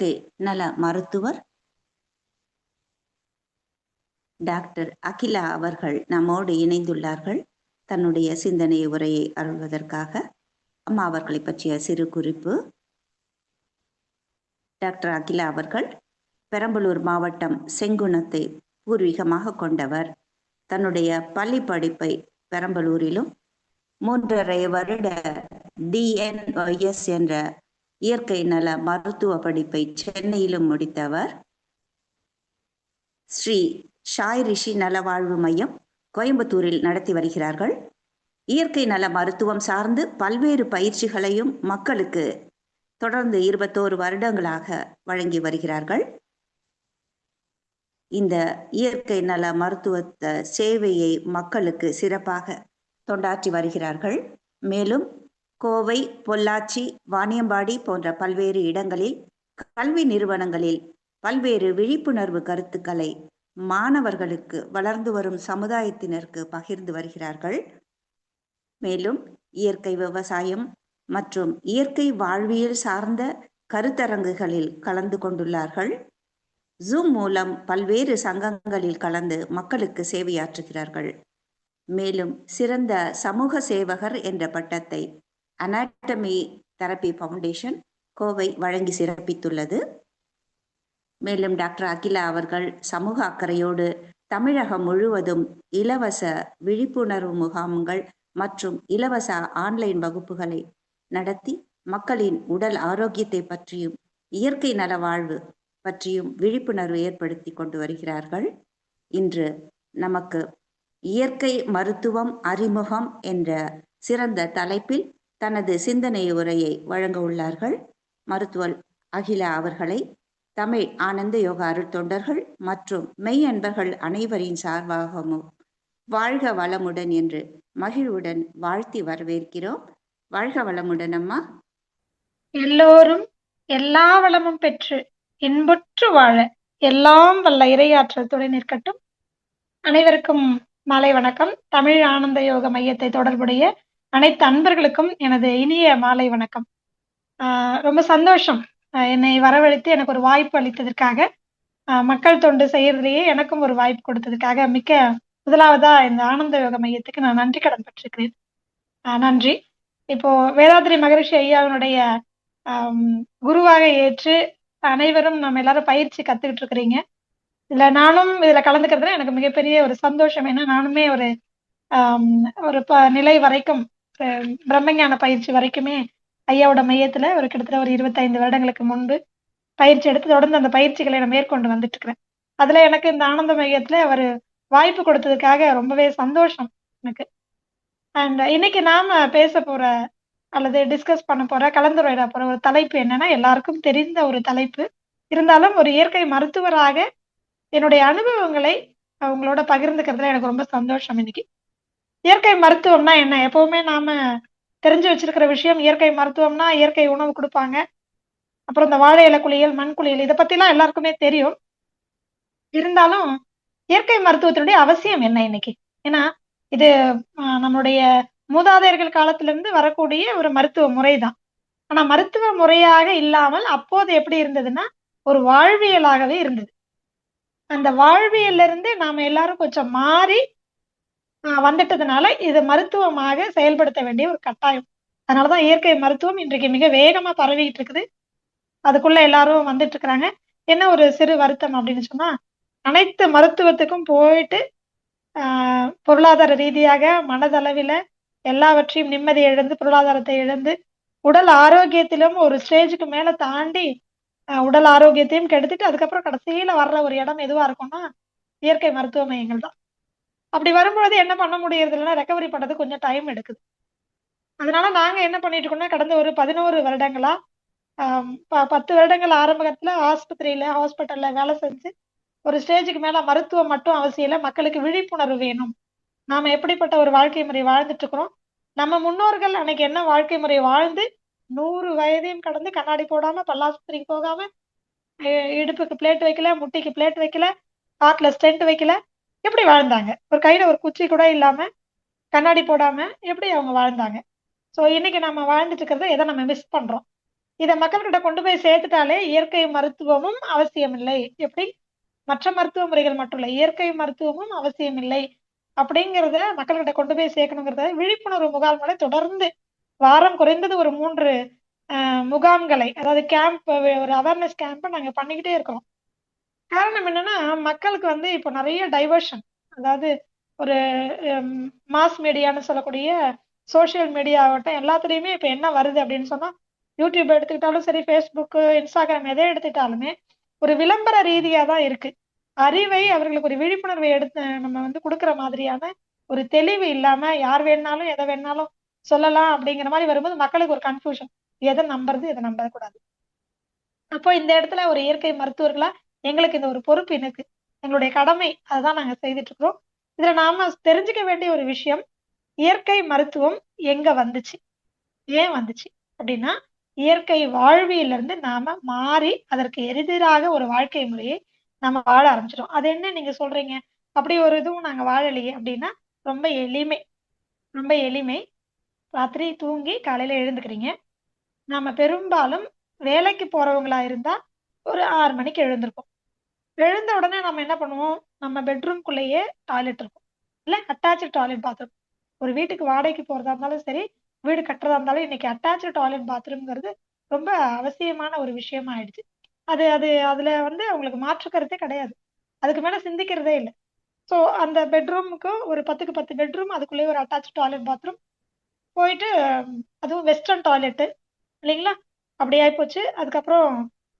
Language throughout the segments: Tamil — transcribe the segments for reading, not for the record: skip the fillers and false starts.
இயற்கை நல மருத்துவர் டாக்டர் அகிலா அவர்கள் நம்மோடு இணைந்துள்ளார்கள். தன்னுடைய சிந்தனை உரையை அருள்வதற்காக அம்மா அவர்களை பற்றிய சிறு குறிப்பு. டாக்டர் அகிலா அவர்கள் பெரம்பலூர் மாவட்டம் செங்குணத்தை பூர்வீகமாக கொண்டவர். தன்னுடைய பள்ளி படிப்பை பெரம்பலூரிலும் 3.5 வருட DNYS என்ற இயற்கை நல மருத்துவ படிப்பை சென்னையிலும் முடித்தவர். ஸ்ரீ சாய் ரிஷி நலவாழ்வு மையம் கோயம்புத்தூரில் நடத்தி வருகிறார்கள். இயற்கை நல மருத்துவம் சார்ந்து பல்வேறு பயிற்சிகளையும் மக்களுக்கு தொடர்ந்து 21 வருடங்களாக வழங்கி வருகிறார்கள். இந்த இயற்கை நல மருத்துவ சேவையை மக்களுக்கு சிறப்பாக தொண்டாற்றி வருகிறார்கள். மேலும் கோவை, பொள்ளாச்சி, வாணியம்பாடி போன்ற பல்வேறு இடங்களில் கல்வி நிறுவனங்களில் பல்வேறு விழிப்புணர்வு கருத்துக்களை மாணவர்களுக்கு, வளர்ந்து வரும் சமுதாயத்தினருக்கு பகிர்ந்து வருகிறார்கள். மேலும் இயற்கை விவசாயம் மற்றும் இயற்கை வாழ்வியல் சார்ந்த கருத்தரங்குகளில் கலந்து கொண்டுள்ளார்கள். ஜூம் மூலம் பல்வேறு சங்கங்களில் கலந்து மக்களுக்கு சேவையாற்றுகிறார்கள். மேலும் சிறந்த சமூக சேவகர் என்ற பட்டத்தை அனாட்டமி தெரப்பி ஃபவுண்டேஷன் கோவை வழங்கி சிறப்பித்துள்ளது. மேலும் டாக்டர் அகிலா அவர்கள் சமூக அக்கறையோடு தமிழகம் முழுவதும் இலவச விழிப்புணர்வு முகாம்கள் மற்றும் இலவச ஆன்லைன் வகுப்புகளை நடத்தி மக்களின் உடல் ஆரோக்கியத்தை பற்றியும் இயற்கை நல வாழ்வு பற்றியும் விழிப்புணர்வு ஏற்படுத்தி கொண்டு வருகிறார்கள். இன்று நமக்கு இயற்கை மருத்துவம் அறிமுகம் என்ற சிறந்த தலைப்பில் தனது சிந்தனை உரையை வழங்க உள்ளார்கள். மருத்துவர் அகிலா அவர்களை தமிழ் ஆனந்த யோகா அருள் தொண்டர்கள் மற்றும் மெய் அன்பர்கள் அனைவரின் சார்பாகவும் வாழ்க வளமுடன் என்று மகிழ்வுடன் வாழ்த்தி வரவேற்கிறோம். வாழ்க வளமுடன் அம்மா. எல்லோரும் எல்லா வளமும் பெற்று இன்புற்று வாழ எல்லாம் வல்ல இறையாற்றல் துணை நிற்கட்டும். அனைவருக்கும் மாலை வணக்கம். தமிழ் ஆனந்த யோக மையத்தை தொடர்புடைய அனைத்து அன்பர்களுக்கும் எனது இனிய மாலை வணக்கம். ரொம்ப சந்தோஷம் என்னை வரவழைத்து எனக்கு ஒரு வாய்ப்பு அளித்ததற்காக, மக்கள் தொண்டு செய்யறதுலேயே எனக்கும் ஒரு வாய்ப்பு கொடுத்ததுக்காக மிக்க முதலாவதா இந்த ஆனந்த யோக மையத்துக்கு நான் நன்றி கடன் பட்டிருக்கிறேன். நன்றி. இப்போ வேதாத்ரி மகரிஷி ஐயாவினுடைய குருவாக ஏற்று அனைவரும் நம்ம எல்லாரும் பயிற்சி கத்துக்கிட்டு இருக்கிறீங்க. நானும் இதுல கலந்துக்கிறதுல எனக்கு மிகப்பெரிய ஒரு சந்தோஷம். ஏன்னா நானுமே ஒரு நிலை வரைக்கும், பிரம்மஞான பயிற்சி வரைக்குமே ஐயாவோட மையத்துல ஒரு கிட்டத்தட்ட ஒரு 25 வருடங்களுக்கு முன்பு பயிற்சி எடுத்து தொடர்ந்து அந்த பயிற்சிகளை நான் மேற்கொண்டு வந்துட்டு இருக்கிறேன். அதுல எனக்கு இந்த ஆனந்த மையத்துல அவர் வாய்ப்பு கொடுத்ததுக்காக ரொம்பவே சந்தோஷம் எனக்கு. அண்ட் இன்னைக்கு நாம பேச போற அல்லது டிஸ்கஸ் பண்ண போற, கலந்துரையாட போற ஒரு தலைப்பு என்னன்னா, எல்லாருக்கும் தெரிந்த ஒரு தலைப்பு. இருந்தாலும் ஒரு இயற்கை மருத்துவராக என்னுடைய அனுபவங்களை அவங்களோட பகிர்ந்துக்கிறதுல எனக்கு ரொம்ப சந்தோஷம். இன்னைக்கு இயற்கை மருத்துவம்னா என்ன? எப்பவுமே நாம தெரிஞ்சு வச்சிருக்கிற விஷயம், இயற்கை மருத்துவம்னா இயற்கை உணவு கொடுப்பாங்க, அப்புறம் இந்த வாழை இலை குளியல், மண் குளியல், இதை பத்தி எல்லாம் எல்லாருக்குமே தெரியும். இருந்தாலும் இயற்கை மருத்துவத்தினுடைய அவசியம் என்ன இன்னைக்கு? ஏன்னா இது நம்மளுடைய மூதாதையர்கள் காலத்திலிருந்து வரக்கூடிய ஒரு மருத்துவ முறைதான். ஆனா மருத்துவ முறையாக இல்லாமல் அப்போது எப்படி இருந்ததுன்னா ஒரு வாழ்வியலாகவே இருந்தது. அந்த வாழ்வியல்ல இருந்து நாம எல்லாரும் கொஞ்சம் மாறி வந்துட்டதுனால இது மருத்துவமாக செயல்படுத்த வேண்டிய ஒரு கட்டாயம். அதனாலதான் இயற்கை மருத்துவம் இன்றைக்கு மிக வேகமா பரவிட்டு இருக்குது. அதுக்குள்ள எல்லாரும் வந்துட்டு இருக்கிறாங்க. என்ன ஒரு சிறு வருத்தம் அப்படின்னு சொன்னா, அனைத்து மருத்துவத்துக்கும் போயிட்டு பொருளாதார ரீதியாக மனதளவில எல்லாவற்றையும் நிம்மதி இழந்து, பொருளாதாரத்தை இழந்து, உடல் ஆரோக்கியத்திலும் ஒரு ஸ்டேஜுக்கு மேல தாண்டி உடல் ஆரோக்கியத்தையும் கெடுத்துட்டு அதுக்கப்புறம் கடைசியில வர்ற ஒரு இடம் எதுவா இருக்கும்னா இயற்கை மருத்துவ மையங்கள் தான். அப்படி வரும்பொழுது என்ன பண்ண முடியறது இல்லைன்னா ரெக்கவரி பண்றது கொஞ்சம் டைம் எடுக்குது. அதனால நாங்க என்ன பண்ணிட்டு இருக்கோம்னா, கடந்த ஒரு 11 வருடங்களா 10 வருடங்கள் ஆரம்பத்துல ஆஸ்பத்திரியில, ஹாஸ்பிட்டல்ல வேலை செஞ்சு ஒரு ஸ்டேஜுக்கு மேல மருத்துவம் மட்டும் அவசியம் இல்லை, மக்களுக்கு விழிப்புணர்வு வேணும். நாம எப்படிப்பட்ட ஒரு வாழ்க்கை முறை வாழ்ந்துட்டு இருக்கிறோம், நம்ம முன்னோர்கள் அன்னைக்கு என்ன வாழ்க்கை முறை வாழ்ந்து 100 வயதையும் கடந்து கண்ணாடி போடாம, பல்லாஸ்பத்திரிக்கு போகாம, இடுப்புக்கு பிளேட் வைக்கல, முட்டிக்கு பிளேட் வைக்கல, ஹார்ட்ல ஸ்டென்ட் வைக்கல, எப்படி வாழ்ந்தாங்க? ஒரு கையில ஒரு குச்சி கூட இல்லாம, கண்ணாடி போடாம எப்படி அவங்க வாழ்ந்தாங்க? ஸோ இன்னைக்கு நம்ம வாழ்ந்துட்டு இருக்கிறத எதை நம்ம மிஸ் பண்றோம்? இத மக்கள்கிட்ட கொண்டு போய் சேர்த்துட்டாலே இயற்கை மருத்துவமும் அவசியமில்லை. எப்படி? மற்ற மருத்துவ முறைகள் மட்டும் இல்ல, இயற்கை மருத்துவமும் அவசியமில்லை அப்படிங்கிறத மக்கள்கிட்ட கொண்டு போய் சேர்க்கணுங்கிறத விழிப்புணர்வு முகாம்களை தொடர்ந்து வாரம் குறைந்தது ஒரு 3 முகாம்களை, அதாவது கேம்ப், ஒரு அவேர்னஸ் கேம்ப் நாங்க பண்ணிக்கிட்டே இருக்கிறோம். காரணம் என்னன்னா, மக்களுக்கு வந்து இப்போ நெறைய டைவர்ஷன், அதாவது ஒரு மாஸ் மீடியான்னு சொல்லக்கூடிய சோசியல் மீடியா ஆகட்டும், எல்லாத்துலயுமே இப்ப என்ன வருது அப்படின்னு சொன்னா, யூடியூப் எடுத்துக்கிட்டாலும் சரி, Facebook, Instagram எதை எடுத்துக்கிட்டாலுமே ஒரு விளம்பர ரீதியா தான் இருக்கு. அறிவை, அவர்களுக்கு ஒரு விழிப்புணர்வை எடுத்து நம்ம வந்து குடுக்குற மாதிரியான ஒரு தெளிவு இல்லாம, யார் வேணுனாலும் எத வேணுனாலும் சொல்லலாம் அப்படிங்கிற மாரி வரும்போது மக்களுக்கு ஒரு கன்ஃப்யூஷன். எத நம்புறது, எத நம்பக்கூடாது. அப்போ இந்த இடத்துல ஒரு இயற்கை மருத்துவர்களா எங்களுக்கு இந்த ஒரு பொறுப்பு இருக்கு. எங்களுடைய கடமை. அதுதான் நாங்க செய்துட்டு இருக்கிறோம். இதுல நாம தெரிஞ்சுக்க வேண்டிய ஒரு விஷயம், இயற்கை மருத்துவம் எங்க வந்துச்சு? ஏன் வந்துச்சு? அப்படின்னா, இயற்கை வாழ்வியல்ல இருந்து நாம மாறி அதற்கு எதிராக ஒரு வாழ்க்கை முறையை நம்ம வாழ ஆரம்பிச்சுட்டோம். அது என்ன நீங்க சொல்றீங்க? அப்படி ஒரு இதுவும் நாங்க வாழலையே அப்படின்னா, ரொம்ப எளிமை. ரொம்ப எளிமை. ராத்திரி தூங்கி காலையில எழுந்துக்கிறீங்க. நாம பெரும்பாலும் வேலைக்கு போறவங்களா இருந்தா ஒரு 6 மணிக்கு எழுந்திருப்போம். எழுந்த உடனே நம்ம என்ன பண்ணுவோம்? நம்ம பெட்ரூம்குள்ளேயே டாய்லெட் இருக்கும். இல்ல அட்டாச்டு டாய்லெட் பாத்ரூம். ஒரு வீட்டுக்கு வாடகைக்கு போறதா இருந்தாலும் சரி, வீடு கட்டுறதா இருந்தாலும் இன்னைக்கு அட்டாச்டு டாய்லெட் பாத்ரூம்ங்கிறது ரொம்ப அவசியமான ஒரு விஷயமா ஆயிடுச்சு. அது அது அதுல வந்து அவங்களுக்கு மாற்று கருத்தே கிடையாது. அதுக்கு மேல சிந்திக்கிறதே இல்ல. சோ அந்த பெட்ரூமுக்கு ஒரு 10க்கு 10 பெட்ரூம், அதுக்குள்ளேயே ஒரு அட்டாச்டு டாய்லெட் பாத்ரூம் போயிட்டு, அதுவும் வெஸ்டர்ன் டாய்லெட் இல்லைங்களா? அப்படி ஆயிப்போச்சு. அதுக்கப்புறம்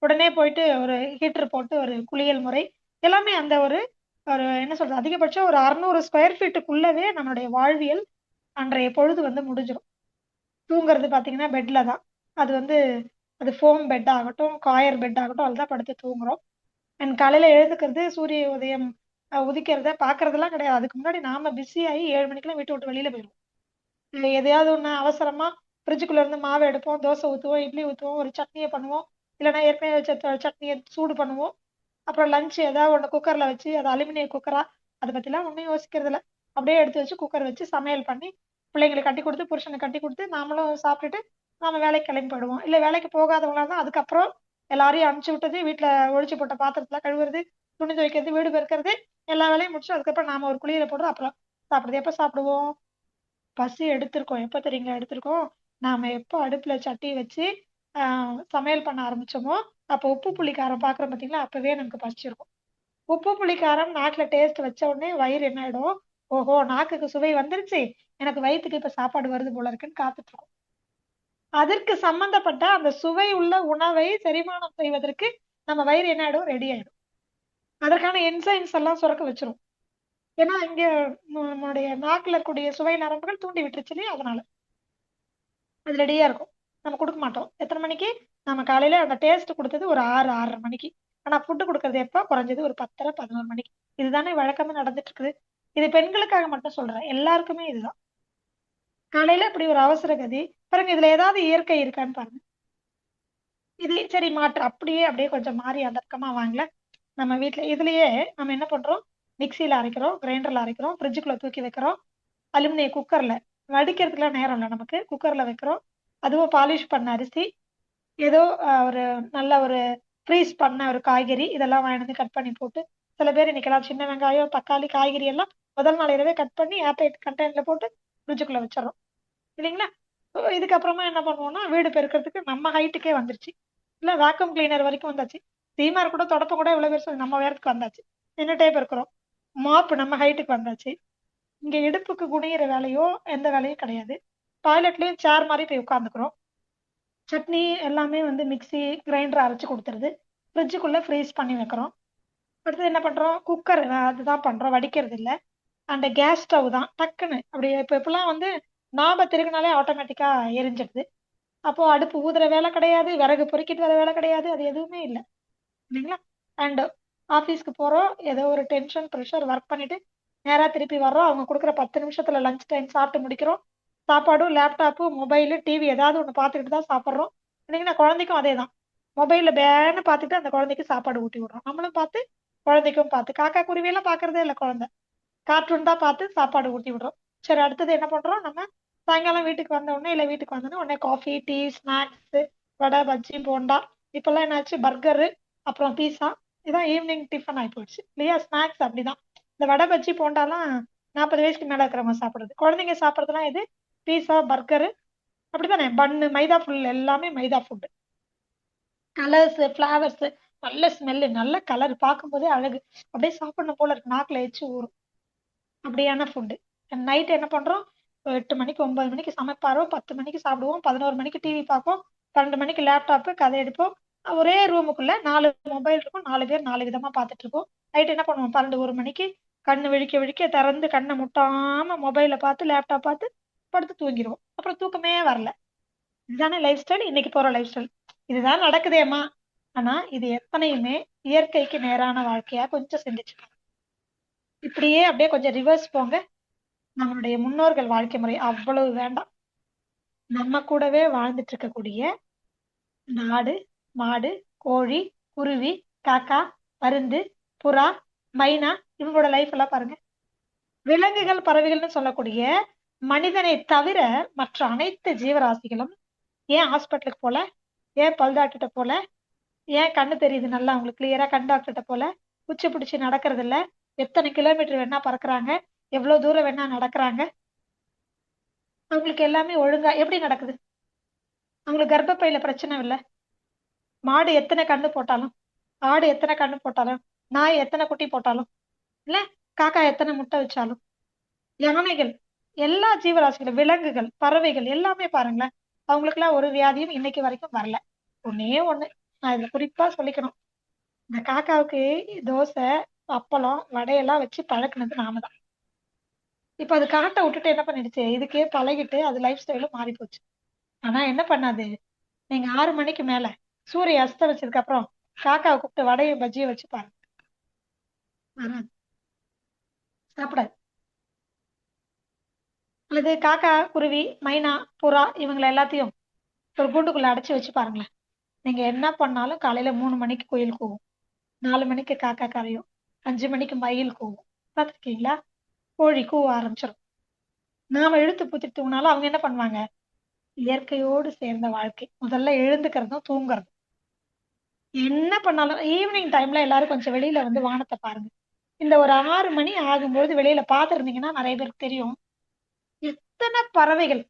உடனே போயிட்டு ஒரு ஹீட்டர் போட்டு ஒரு குளியல் முறை. எல்லாமே அந்த ஒரு ஒரு என்ன சொல்றது? அதிகபட்சம் ஒரு 600 ஸ்கொயர் ஃபீட்டுக்குள்ளவே நம்மளுடைய வாழ்வியல் அன்றைய பொழுது வந்து முடிஞ்சிரும். தூங்குறது பார்த்தீங்கன்னா, பெட்ல தான். அது வந்து அது ஃபோம் பெட் ஆகட்டும், காயர் பெட் ஆகட்டும், அதுல தான் படுத்து தூங்குறோம். அண்ட் காலையில எழுந்துக்கிறது, சூரிய உதயம் உதிக்கிறத பார்க்கறதெல்லாம் கிடையாது. அதுக்கு முன்னாடி நாம பிஸி ஆயி 7 மணிக்கெல்லாம் வீட்ட விட்டு வெளியில போயிருவோம். இல்ல எதையாவது ஒண்ணு அவசரமா ஃப்ரிட்ஜுக்குள்ள இருந்து மாவு எடுப்போம், தோசை ஊத்துவோம், இட்லி ஊத்துவோம், ஒரு சட்னிய பண்ணுவோம். இல்லன்னா ஏற்கனவே வச்ச சட்னிய சூடு பண்ணுவோம். அப்புறம் லஞ்ச் ஏதாவது ஒண்ணு குக்கர்ல வச்சு, அது அலுமினிய குக்கரா, அத பத்திலாம் ஒண்ணும் யோசிக்கிறது இல்ல. அப்படியே எடுத்து வச்சு குக்கர் வச்சு சமையல் பண்ணி, பிள்ளைங்களுக்கு கட்டி குடுத்து, புருஷனுக்கு கட்டி குடுத்து, நாமளும் சாப்பிட்டுட்டு, நாம வேலைக்கு கிளம்பி போயிடுவோம். இல்ல வேலைக்கு போகாதவங்களா இருந்தா, அதுக்கப்புறம் எல்லாரையும் அனுப்பிச்சு விட்டது, வீட்ல ஒழிச்சு போட்ட பாத்திரத்தலாம் கழுவுறது, துணி துவைக்கிறது, வீடு பெருக்கிறது, எல்லா வேலையும் முடிச்சு அதுக்கப்புறம் நாம ஒரு குளியல போடுறோம். அப்புறம் சாப்பிடுறது. எப்ப சாப்பிடுவோம்? பசி எடுத்திருக்கோம். எப்ப தெரியுங்களா எடுத்திருக்கோம்? நாம எப்ப அடுப்புல சட்டிய வச்சு ஆ சமையல் பண்ண ஆரம்பிச்சோமோ, அப்ப உப்பு, புளி, காரம் பார்க்குறோம் பார்த்தீங்களா? அப்பவே நமக்கு பசிச்சிருக்கும். உப்பு, புளி, காரம் நாக்குல டேஸ்ட் வச்ச உடனே வயிறு என்ன ஆயிடும்? ஓஹோ! நாக்குக்கு சுவை வந்துருச்சு. எனக்கு வயித்துக்கு இப்ப சாப்பாடு வருது போல இருக்குன்னு காத்துட்டு இருக்கும். அதற்கு சம்பந்தப்பட்ட அந்த சுவை உள்ள உணவை செரிமானம் செய்வதற்கு நம்ம வயிறு என்ன ஆயிடும்? ரெடி ஆயிடும். அதற்கான என்சைம்ஸ் எல்லாம் சுரக்க வச்சுரும். ஏன்னா, இங்க நம்மளுடைய நாக்குல இருக்கக்கூடிய சுவை நரம்புகள் தூண்டி விட்டுருச்சு இல்லையா? அதனால. அது ரெடியா இருக்கும். நம்ம குடுக்க மாட்டோம். எத்தன மணிக்கு? நம்ம காலையில அந்த டேஸ்ட் குடுத்தது ஒரு 6, 6:30 மணிக்கு. ஆனா ஃபுட் குடுக்குறது எப்ப? குறைஞ்சது ஒரு 10:30, 11 மணிக்கு. இதுதானே வழக்கமா நடந்துட்டு இருக்குது. இது பெண்களுக்காக மட்டும் சொல்றேன். எல்லாருக்குமே இதுதான். காலையில இப்படி ஒரு அவசர கதி. பாருங்க இதுல ஏதாவது இயற்கை இருக்கான்னு பாருங்க. இது சரி மாற்று. அப்படியே கொஞ்சம் மாறி அந்த பக்கமா வாங்களேன். நம்ம வீட்ல இதுலயே நம்ம என்ன பண்றோம்? மிக்ஸில அரைக்கிறோம், கிரைண்டர்ல அரைக்கிறோம், ஃப்ரிட்ஜுக்குள்ள தூக்கி வைக்கிறோம். அலுமினிய குக்கர்ல வடிக்கிறதுக்குலாம் நேரம் இல்ல நமக்கு. குக்கர்ல வைக்கிறோம். அதுவும் பாலிஷ் பண்ண அரிசி. ஏதோ ஒரு நல்ல ஒரு ஃப்ரீஸ் பண்ண ஒரு காய்கறி, இதெல்லாம் வாங்கிட்டு வந்து கட் பண்ணி போட்டு, சில பேர் இன்னைக்கெல்லாம் சின்ன வெங்காயம், தக்காளி, காய்கறி எல்லாம் முதல் நாள் இரவே கட் பண்ணி ஏர்டைட் கண்டெய்னர்ல போட்டு ஃப்ரிட்ஜுக்குள்ள வச்சுர்றோம். இல்லைங்களா? இதுக்கப்புறமா என்ன பண்ணுவோம்னா, வீடு பெருக்கறதுக்கு நம்ம ஹைட்டுக்கே வந்துருச்சு. இல்ல வேக்யூம் கிளீனர் வரைக்கும் வந்தாச்சு. சீமார் கூட தொடப்பம் கூட இவ்வளவு பெருசு நம்ம உயரத்துக்கு வந்தாச்சு. நின்னுட்டே பெருக்குறோம். மாப் நம்ம ஹைட்டுக்கு வந்தாச்சு. இங்க இடுப்புக்கு குனியிற வேலையோ, எந்த வேலையும் கிடையாது. டாய்லெட்லயும் சேர் மாரி போய் உட்கார்ந்துக்கிறோம். சட்னி எல்லாமே வந்து மிக்ஸி, கிரைண்டர் அரைச்சு குடுத்துருது. ஃப்ரிட்ஜுக்குள்ள ஃப்ரீஸ் பண்ணி வைக்கிறோம். அடுத்தது என்ன பண்றோம்? குக்கர் அதுதான் பண்றோம். வடிக்கிறது இல்ல. அண்ட் கேஸ் ஸ்டவ் தான். டக்குன்னு அப்படியே இப்பலாம் வந்து நாப திருகுனாலே ஆட்டோமேட்டிக்கா எரிஞ்சிடுது. அப்போ அடுப்பு ஊதுற வேலை கிடையாது. விறகு பொறுக்கிட்டு வர வேலை கிடையாது. அது எதுவுமே இல்ல. இல்லைங்களா? அண்ட் ஆஃபீஸ்க்கு போறோம். ஏதோ ஒரு டென்ஷன், பிரஷர் ஒர்க் பண்ணிட்டு நேரா திருப்பி வர்றோம். அவங்க குடுக்குற 10 நிமிஷத்துல லஞ்ச் டைம் சாப்பிட்டு முடிக்கிறோம். சாப்பாடும், லேப்டாப்பு, மொபைலு, டிவி ஏதாவது ஒண்ணு பார்த்துக்கிட்டு தான் சாப்பிடுறோம். இல்லைங்களா? குழந்தைக்கும் அதேதான். மொபைல்ல பேன்னு பார்த்துட்டு அந்த குழந்தைக்கு சாப்பாடு ஊட்டி விடுறோம். நம்மளும் பார்த்து, குழந்தைக்கும் பார்த்து. காக்கா, குருவியெல்லாம் பார்க்கறதே இல்ல குழந்தை. கார்ட்டூன் தான் பார்த்து சாப்பாடு ஊட்டி விடுறோம். சரி அடுத்தது என்ன பண்றோம்? நம்ம சாயங்காலம் வீட்டுக்கு வந்த உடனே, இல்ல வீட்டுக்கு வந்தோனே உடனே காஃபி, டீ, ஸ்நாக்ஸ், வடை, பஜ்ஜி, போண்டா. இப்பெல்லாம் என்னாச்சு, பர்கரு, அப்புறம் பீஸா. இதான் ஈவினிங் டிஃபன் ஆகி போயிடுச்சு இல்லையா? ஸ்நாக்ஸ் அப்படிதான். இந்த வடை, பஜ்ஜி, போண்டாலாம் 40 வயசுக்கு மேல இருக்கிறவங்க சாப்பிடுறது. குழந்தைங்க சாப்பிடுறதுலாம் எது? பீஸா, பர்கரு, அப்படித்தானே? பன்னு, மைதா ஃபுல், எல்லாமே மைதா ஃபுட். கலர்ஸ், ஃபிளவர்ஸ், நல்ல ஸ்மெல்லு, நல்ல கலர், பார்க்கும்போதே அழகு. அப்படியே சாப்பிடணும் போல இருக்கு, நாக்குல எச்சு ஊறும். அப்படியான ஃபுட்டு. நைட் என்ன பண்றோம்? 8 மணிக்கு 9 மணிக்கு சமைப்பாரோ, 10 மணிக்கு சாப்பிடுவோம், 11 மணிக்கு டிவி பார்ப்போம், 12 மணிக்கு லேப்டாப்பு கதை எடுப்போம். ஒரே ரூமுக்குள்ள 4 மொபைல் இருக்கும், 4 பேர் 4 விதமா பார்த்துட்டு இருப்போம். நைட் என்ன பண்ணுவோம்? 12 1 மணிக்கு கண்ணு விழிக்க விழிக்க திறந்து கண்ணை முட்டாம மொபைலை பார்த்து லேப்டாப் பார்த்து படுத்து தூங்கிடுவோம். அப்புறம் தூக்கமே வரல. இதுதானே லைஃப் ஸ்டைல், இன்னைக்கு போற லைஃப் ஸ்டைல். இதுதான் நடக்குதேம்மா. ஆனா இது எத்தனையுமே இயற்கைக்கு நேரான வாழ்க்கையா? கொஞ்சம் சிந்திச்சு பாருங்க. இப்படியே அப்படியே கொஞ்சம் ரிவர்ஸ் போங்க. நம்மளுடைய முன்னோர்கள் வாழ்க்கை முறை அவ்வளவு வேண்டாம். நம்ம கூடவே வாழ்ந்துட்டு இருக்கக்கூடிய நாடு, மாடு, கோழி, குருவி, காக்கா, பருந்து, புறா, மைனா, இவங்களோட லைஃப் எல்லாம் பாருங்க. விலங்குகள், பறவைகள்னு சொல்லக்கூடிய மனிதனை தவிர மற்ற அனைத்து ஜீவராசிகளும் ஏன் ஹாஸ்பிட்டலுக்கு போல? ஏன் பல் டாக்டர்கிட்ட போல? ஏன் கண்ணு தெரியுது நல்லா அவங்களுக்கு கிளியரா கண் டாக்டர்கிட்ட போல? உச்சி பிடிச்சி நடக்கிறது இல்ல? எத்தனை கிலோமீட்டர் வேணா பறக்குறாங்க? எவ்வளவு தூரம் வேணா நடக்கிறாங்க? அவங்களுக்கு எல்லாமே ஒழுங்கா எப்படி நடக்குது? அவங்களுக்கு கர்ப்பப்பையில பிரச்சனை இல்ல. மாடு எத்தனை கண்ணு போட்டாலும், ஆடு எத்தனை கண்ணு போட்டாலும், நாய் எத்தனை குட்டி போட்டாலும், இல்ல காக்கா எத்தனை முட்டை வச்சாலும், யானைகள், எல்லா ஜீவராசிகளும், விலங்குகள், பறவைகள் எல்லாமே பாருங்களேன், அவங்களுக்கு எல்லாம் ஒரு வியாதியும் இன்னைக்கு வரைக்கும் வரல. ஒண்ணே ஒண்ணு நான் இதுல குறிப்பா சொல்லிக்கணும். இந்த காக்காவுக்கு தோசை, அப்பளம், வடையெல்லாம் வச்சு பழக்குனது நாம தான். இப்ப அது காட்டை விட்டுட்டு என்ன பண்ணிடுச்சு? இதுக்கே பழகிட்டு அது லைஃப் ஸ்டைலும் மாறி போச்சு. ஆனா என்ன பண்ணாது? நீங்க 6 மணிக்கு மேல சூரிய அஸ்தமிச்சதுக்கு அப்புறம் காக்காவை கூப்பிட்டு வடையும் பஜ்ஜியும் வச்சு பாருங்க, வராது, சாப்பிடாது. அல்லது காக்கா, குருவி, மைனா, புறா இவங்களை எல்லாத்தையும் ஒரு கூண்டுக்குள்ள அடைச்சு வச்சு பாருங்களேன். நீங்க என்ன பண்ணாலும் காலையில 3 மணிக்கு குயில் கூவும், 4 மணிக்கு காக்கா கரையும், 5 மணிக்கு மயில் கூவும். பார்த்துருக்கீங்களா? கோழி கூவ ஆரம்பிச்சிடும். நாம இழுத்து பூத்தி தூங்கினாலும் அவங்க என்ன பண்ணுவாங்க? இயற்கையோடு சேர்ந்த வாழ்க்கை. முதல்ல எழுந்துக்கிறதும் தூங்குறதும். என்ன பண்ணாலும் ஈவினிங் டைம்ல எல்லாரும் கொஞ்சம் வெளியில வந்து வானத்தை பாருங்க. இந்த ஒரு 6 மணி ஆகும்போது வெளியில பார்த்துருந்தீங்கன்னா நிறைய பேருக்கு தெரியும், எத்தனை பறவைகள்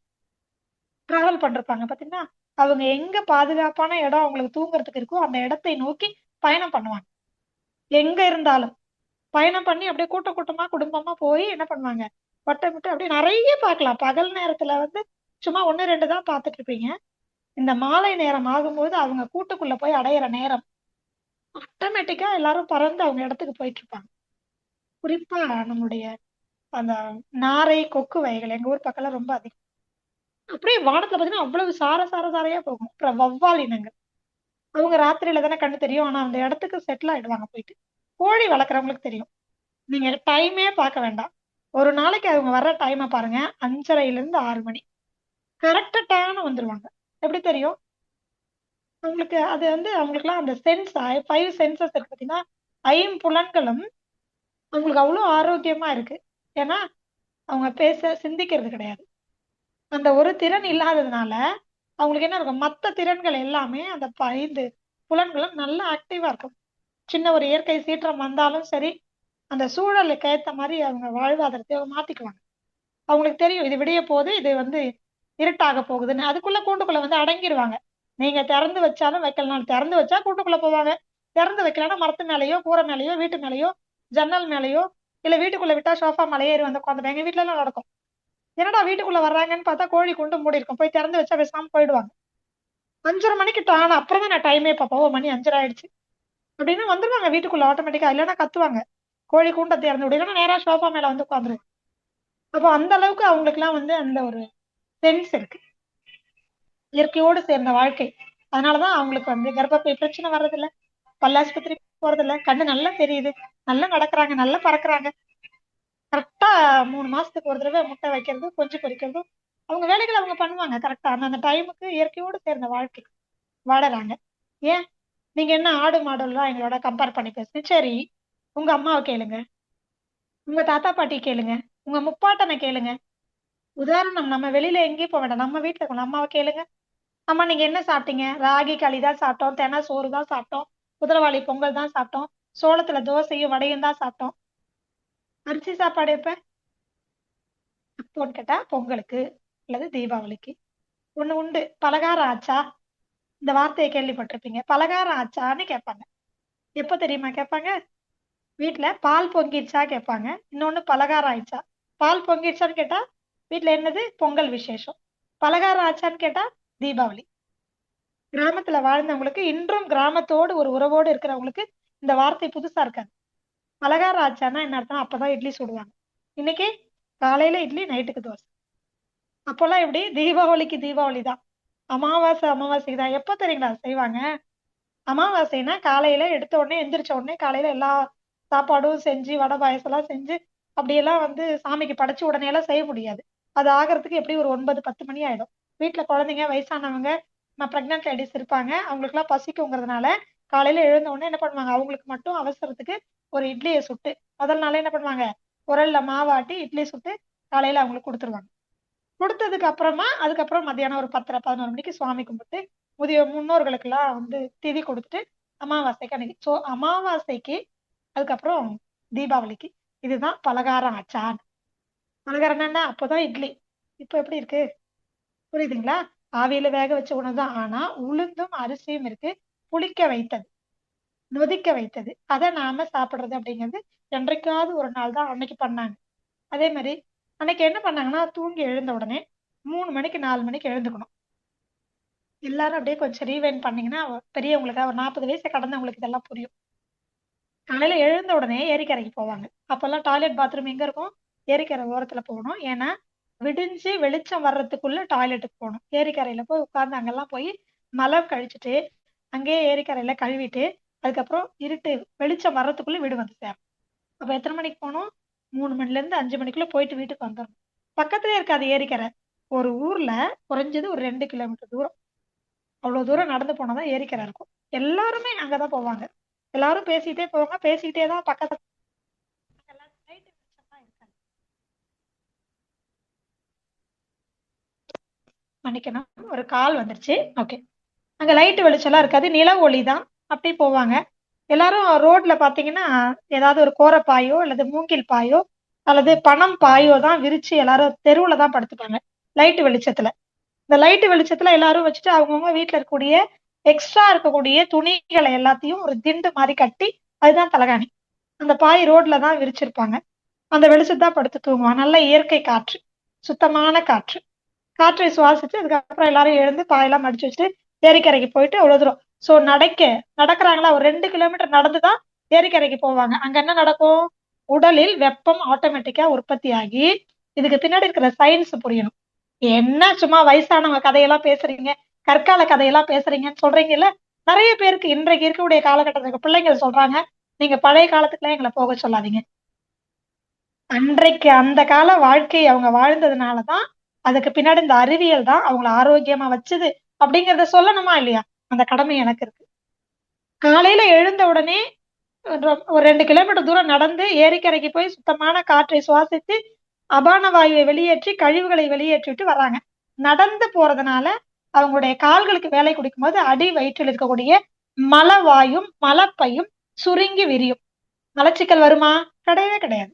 டிராவல் பண்ணிருப்பாங்க பாத்தீங்கன்னா. அவங்க எங்க பாதுகாப்பான இடம் அவங்களுக்கு தூங்குறதுக்கு இருக்கோ அந்த இடத்தை நோக்கி பயணம் பண்ணுவாங்க. எங்க இருந்தாலும் பயணம் பண்ணி அப்படியே கூட்ட கூட்டமா குடும்பமா போய் என்ன பண்ணுவாங்க? வட்டமிட்டு அப்படியே நிறைய பார்க்கலாம். பகல் நேரத்துல வந்து சும்மா 1 2 தான் பார்த்துட்டு இருப்பீங்க. இந்த மாலை நேரம் ஆகும்போது அவங்க கூட்டுக்குள்ள போய் அடையிற நேரம் ஆட்டோமேட்டிக்கா எல்லாரும் பறந்து அவங்க இடத்துக்கு போயிட்டு இருப்பாங்க. குறிப்பா நம்மளுடைய அந்த நாரை, கொக்கு வகைகள் எங்க ஊர் பக்கம்லாம் ரொம்ப அதிகம். அப்படியே வானத்துல பாத்தீங்கன்னா அவ்வளவு சாரையா போகும். அப்புறம் வௌவால் இனங்கள், அவங்க ராத்திரியில தானே கண்ணு தெரியும், ஆனா அந்த இடத்துக்கு செட்டில் ஆயிடுவாங்க போயிட்டு. கோழி வளர்க்குறவங்களுக்கு தெரியும். நீங்க டைமே பார்க்க வேண்டாம். ஒரு நாளைக்கு அவங்க வர்ற டைமை பாருங்க, 5:30 இருந்து 6 மணி கரெக்டா டைம்னு வந்துருவாங்க. எப்படி தெரியும்? அவங்களுக்கு அது வந்து அவங்களுக்குலாம் அந்த சென்ஸ் 5 சென்சஸ் இருக்கு பாத்தீங்கன்னா, ஐம்புலன்களும் அவங்களுக்கு அவ்வளவு ஆரோக்கியமா இருக்கு. ஏன்னா அவங்க பேச சிந்திக்கிறது கிடையாது. அந்த ஒரு திறன் இல்லாததுனால அவங்களுக்கு என்ன இருக்கும்? மத்த திறன்கள் எல்லாமே அந்த 5 புலன்களும் நல்லா ஆக்டிவா இருக்கும். சின்ன ஒரு இயற்கை சீற்றம் வந்தாலும் சரி, அந்த சூழலுக்கு ஏத்த மாதிரி அவங்க வாழ்வாதாரத்தை அவங்க மாத்திக்குவாங்க. அவங்களுக்கு தெரியும் இது விடிய போகுது, இது வந்து இருட்டாக போகுதுன்னு. அதுக்குள்ள கூண்டுக்குள்ள வந்து அடங்கிடுவாங்க. நீங்க திறந்து வச்சாலும் வைக்கலனாலும், திறந்து வச்சா கூண்டுக்குள்ள போவாங்க, திறந்து வைக்கலன்னா மரத்து மேலயோ, கூரை மேலயோ, வீட்டு மேலயோ, ஜன்னல் மேலயோ, இல்ல வீட்டுக்குள்ள விட்டா சோஃபா மேலயே ஏறி வந்து உட்காந்துட்டு எங்க வீட்டுல எல்லாம் நடக்கும். என்னடா வீட்டுக்குள்ள வர்றாங்கன்னு பார்த்தா கோழி கூண்டு மூடி இருக்கும். போய் திறந்து வச்சா பேசாம போயிடுவாங்க. 5:30 மணிக்கு டான் அப்புறம் தான் நான் டைமே பார்ப்போம். மணி 5:30 ஆயிடுச்சு அப்படின்னு வந்துருவாங்க வீட்டுக்குள்ள ஆட்டோமேட்டிக்கா. இல்லைன்னா கத்துவாங்க, கோழி கூண்டை திறந்து விடு, இல்லைன்னா நேரா சோஃபா மேல வந்து உட்காந்துருவாங்க. அப்போ அந்த அளவுக்கு அவங்களுக்கு எல்லாம் வந்து அந்த ஒரு சென்ஸ் இருக்கு, இயற்கையோடு சேர்ந்த வாழ்க்கை. அதனாலதான் அவங்களுக்கு வந்து கர்ப்பப்பை பிரச்சனை வர்றதில்ல, பல்லாஸ்பத்திரி போறதில்ல, கண்ணு நல்லா தெரியுது, நல்லா நடக்கிறாங்க, நல்லா பறக்குறாங்க. கரெக்டா 3 மாசத்துக்கு ஒரு தடவை முட்டை வைக்கிறது, கொஞ்சி பொரிக்கிறதும் அவங்க வேலைகள் அவங்க பண்ணுவாங்க கரெக்டா. அந்த டைமுக்கு இயற்கையோடு சேர்ந்த வாழ்க்கை வாழறாங்க. ஏன்? நீங்க என்ன ஆடு மாடெல்லாம் எங்களோட கம்பேர் பண்ணி பேசுங்க? சரி, உங்க அம்மாவை கேளுங்க, உங்க தாத்தா பாட்டி கேளுங்க, உங்க முப்பாட்டனை கேளுங்க. உதாரணம், நம்ம வெளியில எங்கேயும் போக வேண்டாம், நம்ம வீட்டுல இருக்கணும், அம்மாவை கேளுங்க. அம்மா நீங்க என்ன சாப்பிட்டீங்க? ராகி களி தான் சாப்பிட்டோம், தெனை சோறு தான் சாப்பிட்டோம், குதிரைவாளி பொங்கல் தான் சாப்பிட்டோம், சோளத்துல தோசையும் வடையும் தான் சாப்பிட்டோம். அரிசி சாப்பாடு எப்ப? அப்போன்னு கேட்டா பொங்கலுக்கு அல்லது தீபாவளிக்கு. ஒண்ணு உண்டு, பலகாரம் ஆச்சா? இந்த வார்த்தையை கேள்விப்பட்டிருப்பீங்க. பலகாரம் ஆச்சான்னு கேட்பாங்க. எப்ப தெரியுமா கேட்பாங்க? வீட்ல பால் பொங்கிடுச்சா கேட்பாங்க. இன்னொன்னு பலகாரம் ஆயிடுச்சா. பால் பொங்கிடுச்சான்னு கேட்டா வீட்ல என்னது? பொங்கல் விசேஷம். பலகாரம் ஆச்சான்னு கேட்டா தீபாவளி. கிராமத்துல வாழ்ந்தவங்களுக்கு, இன்றும் கிராமத்தோடு ஒரு உறவோடு இருக்கிறவங்களுக்கு இந்த வார்த்தை புதுசா இருக்காது. பலகாரம் ஆச்சான்னா என்ன அர்த்தம்? அப்பதான் இட்லி சுடுவாங்க. இன்னைக்கு காலையில இட்லி, நைட்டுக்கு தோசை. அப்போல்லாம் எப்படி? தீபாவளிக்கு தீபாவளி தான். அமாவாசை அமாவாசைக்கு தான். எப்ப தெரியுங்களா செய்வாங்க? அமாவாசைனா காலையில எடுத்த உடனே எந்திரிச்ச உடனே காலையில எல்லா சாப்பாடும் செஞ்சு வடை பாயசம் எல்லாம் செஞ்சு அப்படியெல்லாம் வந்து சாமிக்கு படைச்சு உடனே எல்லாம் செய்ய முடியாது. அது ஆகிறதுக்கு எப்படி ஒரு 9-10 மணி ஆயிடும். வீட்டுல குழந்தைங்க, வயசானவங்க, பிரெக்னன்ட் லேடிஸ் இருப்பாங்க. அவங்களுக்கு எல்லாம் பசிக்குங்கிறதுனால காலையில எழுந்த உடனே என்ன பண்ணுவாங்க? அவங்களுக்கு மட்டும் அவசரத்துக்கு ஒரு இட்லியை சுட்டு முதல் நாளே என்ன பண்ணுவாங்க? உரல்ல மாவாட்டி இட்லி சுட்டு காலையில அவங்களுக்கு கொடுத்துருவாங்க. கொடுத்ததுக்கு அப்புறமா அதுக்கப்புறம் மத்தியானம் ஒரு 10-11 மணிக்கு சுவாமி கும்பிட்டு முன்னோர்களுக்கு எல்லாம் வந்து திதி கொடுத்துட்டு அமாவாசைக்கு அன்னைக்கு அமாவாசைக்கு அதுக்கப்புறம் தீபாவளிக்கு இதுதான் பலகாரம் ஆச்சான். பலகாரம் என்ன? அப்போதான் இட்லி. இப்ப எப்படி இருக்கு புரியுதுங்களா? ஆவியில வேக வச்ச உணவுதான். ஆனா உளுந்தும் அரிசியும் இருக்கு, புளிக்க வைத்தது, நொதிக்க வைத்தது. அதை நாம சாப்பிடுறது அப்படிங்கிறது என்றைக்காவது ஒரு நாள் தான் அன்னைக்கு பண்ணாங்க. அதே மாதிரி அன்னைக்கு என்ன பண்ணாங்கன்னா, தூங்கி எழுந்த உடனே 3 மணிக்கு 4 மணிக்கு எழுந்துக்கணும். எல்லாரும் அப்படியே கொஞ்சம் ரீவைண்ட் பண்ணீங்கன்னா பெரியவங்களுக்கு ஒரு 40 வயசை கடந்தவங்களுக்கு இதெல்லாம் புரியும். காலையில எழுந்த உடனே ஏரிக்கரைக்கு போவாங்க. அப்பெல்லாம் டாய்லெட் பாத்ரூம் எங்க இருக்கும்? ஏரிக்கரை ஓரத்துல போகணும். ஏன்னா விடிஞ்சு வெளிச்சம் வர்றதுக்குள்ள டாய்லெட்டுக்கு போகணும். ஏரிக்கரையில போய் உட்கார்ந்து அங்கெல்லாம் போய் மலம் கழிச்சுட்டு அங்கேயே ஏரிக்கரையில கழுவிட்டு அதுக்கப்புறம் இருட்டு வெளிச்சம் வர்றதுக்குள்ள வீடு வந்து சேரும். அப்ப எத்தனை மணிக்கு போகணும்? 3 மணில இருந்து 5 மணிக்குள்ள போயிட்டு வீட்டுக்கு வந்துடணும். பக்கத்துலயே இருக்காது ஏரிக்கரை. ஒரு ஊர்ல குறைஞ்சது ஒரு 2 கிலோமீட்டர் தூரம். அவ்வளவு தூரம் நடந்து போனாதான் ஏரிக்கரை இருக்கும். எல்லாருமே அங்கதான் போவாங்க. எல்லாரும் பேசிட்டே போவாங்க, பேசிக்கிட்டே தான் பக்கத்துல light வெளிச்சம்லாம் இருக்காது. மன்னிக்கணும், ஒரு கால் வந்துருச்சு. ஓகே. அங்க லைட் வெளிச்சம்லாம் இருக்காது, நில ஒளி தான். அப்படி போவாங்க. எல்லாரும் ரோட்ல பாத்தீங்கன்னா ஏதாவது ஒரு கோரப்பாயோ அல்லது மூங்கில் பாயோ அல்லது பனம் பாயோ தான் விரிச்சு எல்லாரும் தெருவுல தான் படுத்துப்பாங்க லைட் வெளிச்சத்துல. இந்த லைட் வெளிச்சத்துல எல்லாரும் வச்சுட்டு அவங்கவுங்க வீட்டுல இருக்கக்கூடிய எக்ஸ்ட்ரா இருக்கக்கூடிய துணிகளை எல்லாத்தையும் ஒரு திண்டு மாதிரி கட்டி அதுதான் தலகாணி. அந்த பாய் ரோட்ல தான் விரிச்சிருப்பாங்க. அந்த வெளிச்சத்தான் படுத்து தூங்குவாங்க. நல்ல இயற்கை காற்று, சுத்தமான காற்று. காற்றை சுவாசிச்சு அதுக்கப்புறம் எல்லாரும் எழுந்து பாயெல்லாம் மடிச்சு வச்சுட்டு ஏரிக்கரைக்கு போயிட்டு அவ்வளவு தூரம். சோ நடக்கிறாங்களா? ஒரு 2 கிலோமீட்டர் நடந்துதான் ஏரிக்கரைக்கு போவாங்க. அங்க என்ன நடக்கும்? உடலில் வெப்பம் ஆட்டோமேட்டிக்கா உற்பத்தி ஆகி, இதுக்கு பின்னாடி இருக்கிற சயின்ஸ் புரியணும். என்ன சும்மா வயசானவங்க கதையெல்லாம் பேசுறீங்க, கற்கால கதையெல்லாம் பேசுறீங்கன்னு சொல்றீங்கல்ல. நிறைய பேருக்கு இன்றைக்கு இருக்கக்கூடிய காலகட்டத்துக்கு பிள்ளைங்க சொல்றாங்க, நீங்க பழைய காலத்துக்குலாம் எங்களை போக சொல்லாதீங்க. அன்றைக்கு அந்த கால வாழ்க்கை அவங்க வாழ்ந்ததுனாலதான் அதுக்கு பின்னாடி இந்த அறிவியல் தான் அவங்கள ஆரோக்கியமா வச்சுது அப்படிங்கறத சொல்லணுமா இல்லையா? அந்த கடமை எனக்கு இருக்கு. காலையில எழுந்த உடனே ஒரு 2 கிலோமீட்டர் தூரம் நடந்து ஏரிக்கரைக்கு போய் சுத்தமான காற்றை சுவாசித்து அபான வாயுவை வெளியேற்றி கழிவுகளை வெளியேற்றிட்டு வர்றாங்க. நடந்து போறதுனால அவங்களுடைய கால்களுக்கு வேலை கொடுக்கும் போது அடி வயிற்றில் இருக்கக்கூடிய மலவாயும் மலப்பையும் சுருங்கி விரியும். மலச்சிக்கல் வருமா? கிடையவே கிடையாது.